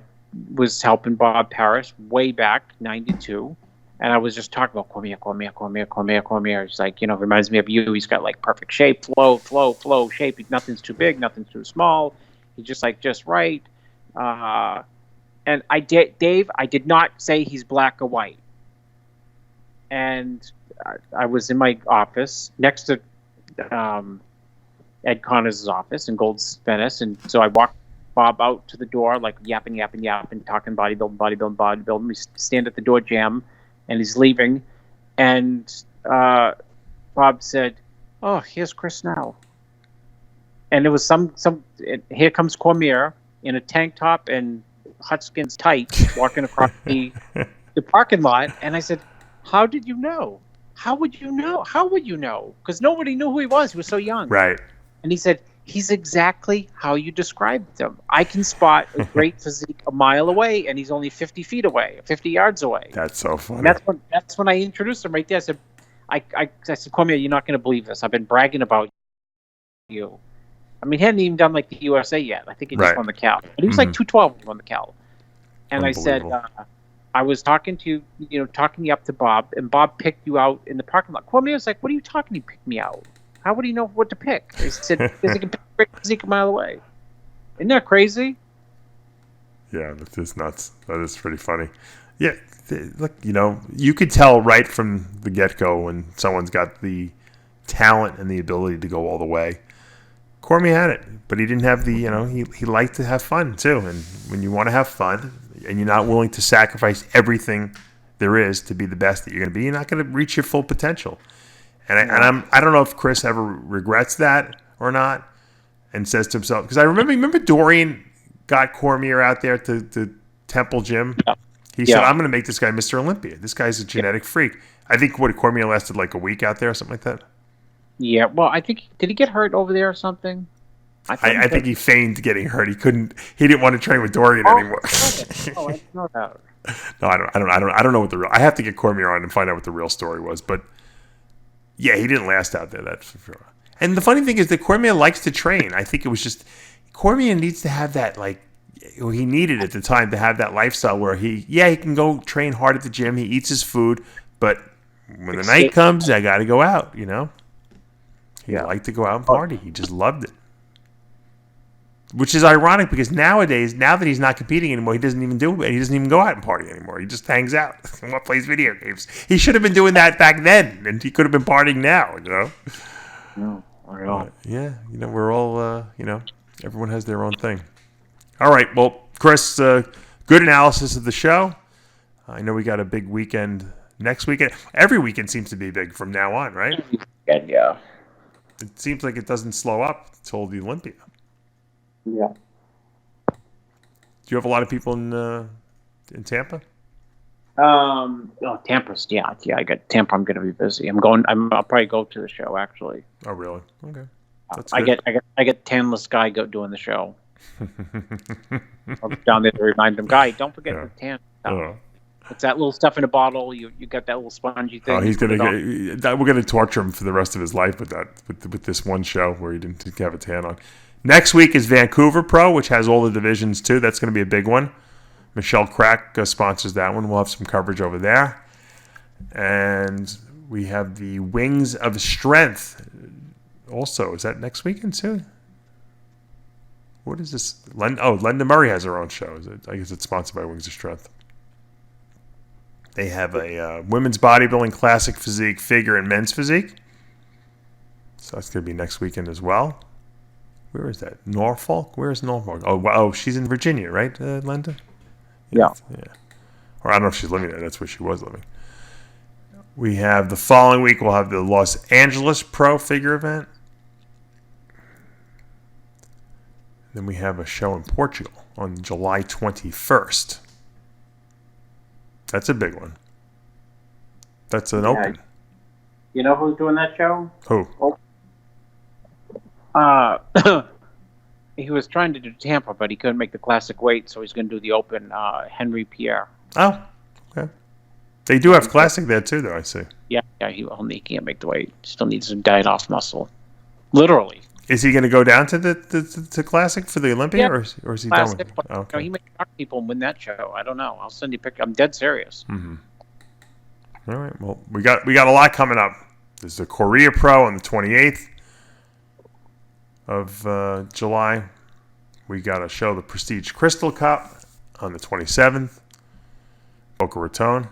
was helping Bob Paris way back, 92, and I was just talking about Cormier. It's like, reminds me of you. He's got like perfect shape, flow shape. Nothing's too big, nothing's too small. He's just right. And I did not say he's black or white. And I was in my office next to Ed Connors' office in Gold's Venice, and so I walked Bob out to the door, like yapping, talking bodybuilding. We stand at the door jam, and he's leaving, and Bob said, "Oh, here's Chris now." And it was here comes Cormier in a tank top and Hutskins tights walking across the parking lot, and I said, "How did you know? How would you know? How would you know? Because nobody knew who he was. He was so young." Right. And he said, "He's exactly how you described him. I can spot a great physique a mile away, and he's only 50 feet away, 50 yards away." That's so funny. And that's when I introduced him right there. I said, I said, "Cormier, you're not going to believe this. I've been bragging about you." I mean, he hadn't even done like the USA yet. I think he just won the Cal. But he was like 212 when he won the Cal. And I said, I was talking to you up to Bob, and Bob picked you out in the parking lot. Cormier was like, "What are you talking? He picked me out. How would he know what to pick?" He said, "Because he can pick physique a mile away." Isn't that crazy? Yeah, that's just nuts. That is pretty funny. Yeah, look, you could tell right from the get-go when someone's got the talent and the ability to go all the way. Cormier had it, but he didn't have the, he liked to have fun too. And when you want to have fun and you're not willing to sacrifice everything there is to be the best that you're going to be, you're not going to reach your full potential. And I don't know if Chris ever regrets that or not, and says to himself, because I remember Dorian got Cormier out there to Temple Gym. He said, I'm going to make this guy Mr. Olympia. This guy's a genetic freak. I think Cormier lasted like a week out there or something like that. Yeah, well, I think, did he get hurt over there or something? I think he feigned getting hurt. He didn't want to train with Dorian anymore. Oh, I know that. No, I don't know what the real. I have to get Cormier on and find out what the real story was. But yeah, he didn't last out there. That's for sure. And the funny thing is that Cormier likes to train. I think it was just Cormier needs to have that he needed at the time to have that lifestyle where he can go train hard at the gym. He eats his food, but when the night comes, I got to go out. He liked to go out and party. He just loved it. Which is ironic because nowadays, now that he's not competing anymore, he doesn't even do it. He doesn't even go out and party anymore. He just hangs out and plays video games. He should have been doing that back then, and he could have been partying now. No, I don't. Yeah, we're all everyone has their own thing. All right, well, Chris, good analysis of the show. I know we got a big weekend next weekend. Every weekend seems to be big from now on, right? Yeah. It seems like it doesn't slow up till the Olympia. Yeah. Do you have a lot of people in Tampa? Tampa's, yeah. I got Tampa. I'm going to be busy. I'll probably go to the show actually. Oh, really? Okay. That's I good. get tanless guy doing the show. I'm down there to remind him, guy, don't forget the tan. It's that little stuff in a bottle. You got that little spongy thing. Oh, we're gonna torture him for the rest of his life with this one show where he didn't have a tan on. Next week is Vancouver Pro, which has all the divisions too. That's going to be a big one. Michelle Crack sponsors that one. We'll have some coverage over there. And we have the Wings of Strength. Also, is that next weekend too? What is this? Linda Murray has her own show. I guess it's sponsored by Wings of Strength. They have a women's bodybuilding classic physique, figure, and men's physique. So that's going to be next weekend as well. Where is that? Norfolk? Where is Norfolk? Oh, she's in Virginia, right, Linda? Yeah. Or I don't know if she's living there. That's where she was living. We have the following week, we'll have the Los Angeles Pro Figure event. Then we have a show in Portugal on July 21st. That's a big one. That's an open. You know who's doing that show? Who? He was trying to do Tampa, but he couldn't make the classic weight, so he's going to do the open. Henry Pierre. Oh, okay. They do have classic there too, though. I see. Yeah, he can't make the weight. Still needs some diet off muscle. Literally. Is he going to go down to the classic for the Olympia, or is he done with it? Oh, okay. He may talk to people and win that show. I don't know. I'll send you a picture. I'm dead serious. Mm-hmm. All right. Well, we got a lot coming up. There's the Korea Pro on the 28th of July. We got a show, the Prestige Crystal Cup, on the 27th. Boca Raton.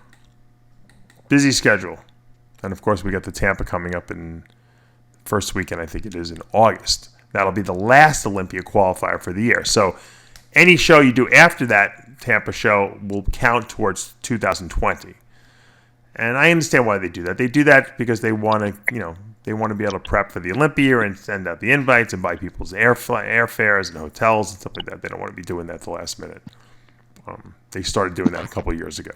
Busy schedule. And, of course, we got the Tampa coming up in first weekend, I think it is, in August. That'll be the last Olympia qualifier for the year. So any show you do after that Tampa show will count towards 2020. And I understand why they do that. They do that because they want to, they want to be able to prep for the Olympia and send out the invites and buy people's airfares and hotels and stuff like that. They don't want to be doing that at the last minute. They started doing that a couple of years ago.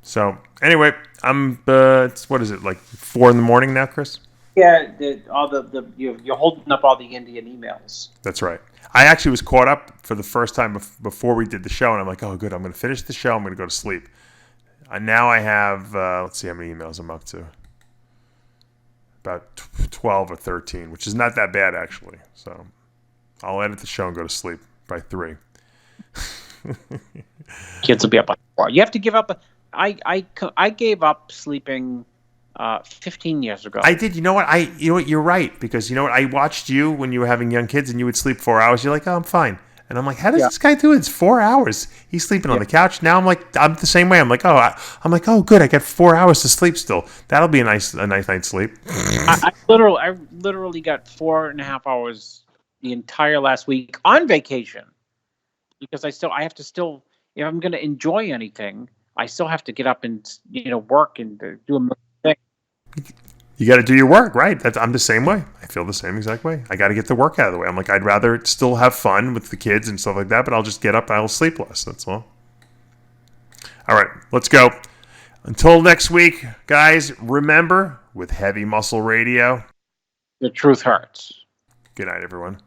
So anyway, what is it, like 4 a.m. now, Chris? Yeah, you're holding up all the Indian emails. That's right. I actually was caught up for the first time before we did the show, and I'm like, oh, good, I'm going to finish the show. I'm going to go to sleep. Now I have, let's see how many emails I'm up to. About 12 or 13, which is not that bad, actually. So I'll edit the show and go to sleep by 3. Kids will be up by 4. You have to give up. I gave up sleeping 15 years ago. I did. You know what? You're right, because you know what? I watched you when you were having young kids and you would sleep 4 hours. You're like, oh, I'm fine. And I'm like, how does this guy do it? It's 4 hours. He's sleeping on the couch. Now I'm the same way. I'm like, oh, good. I got 4 hours to sleep still. That'll be a nice night's sleep. I literally got 4.5 hours the entire last week on vacation because I have to if I'm going to enjoy anything, I still have to get up and work and do a thing. You got to do your work, right? I'm the same way. I feel the same exact way. I got to get the work out of the way. I'm like, I'd rather still have fun with the kids and stuff like that, but I'll just get up and I'll sleep less. That's all. All right, let's go. Until next week, guys, remember, with Heavy Muscle Radio, the truth hurts. Good night, everyone.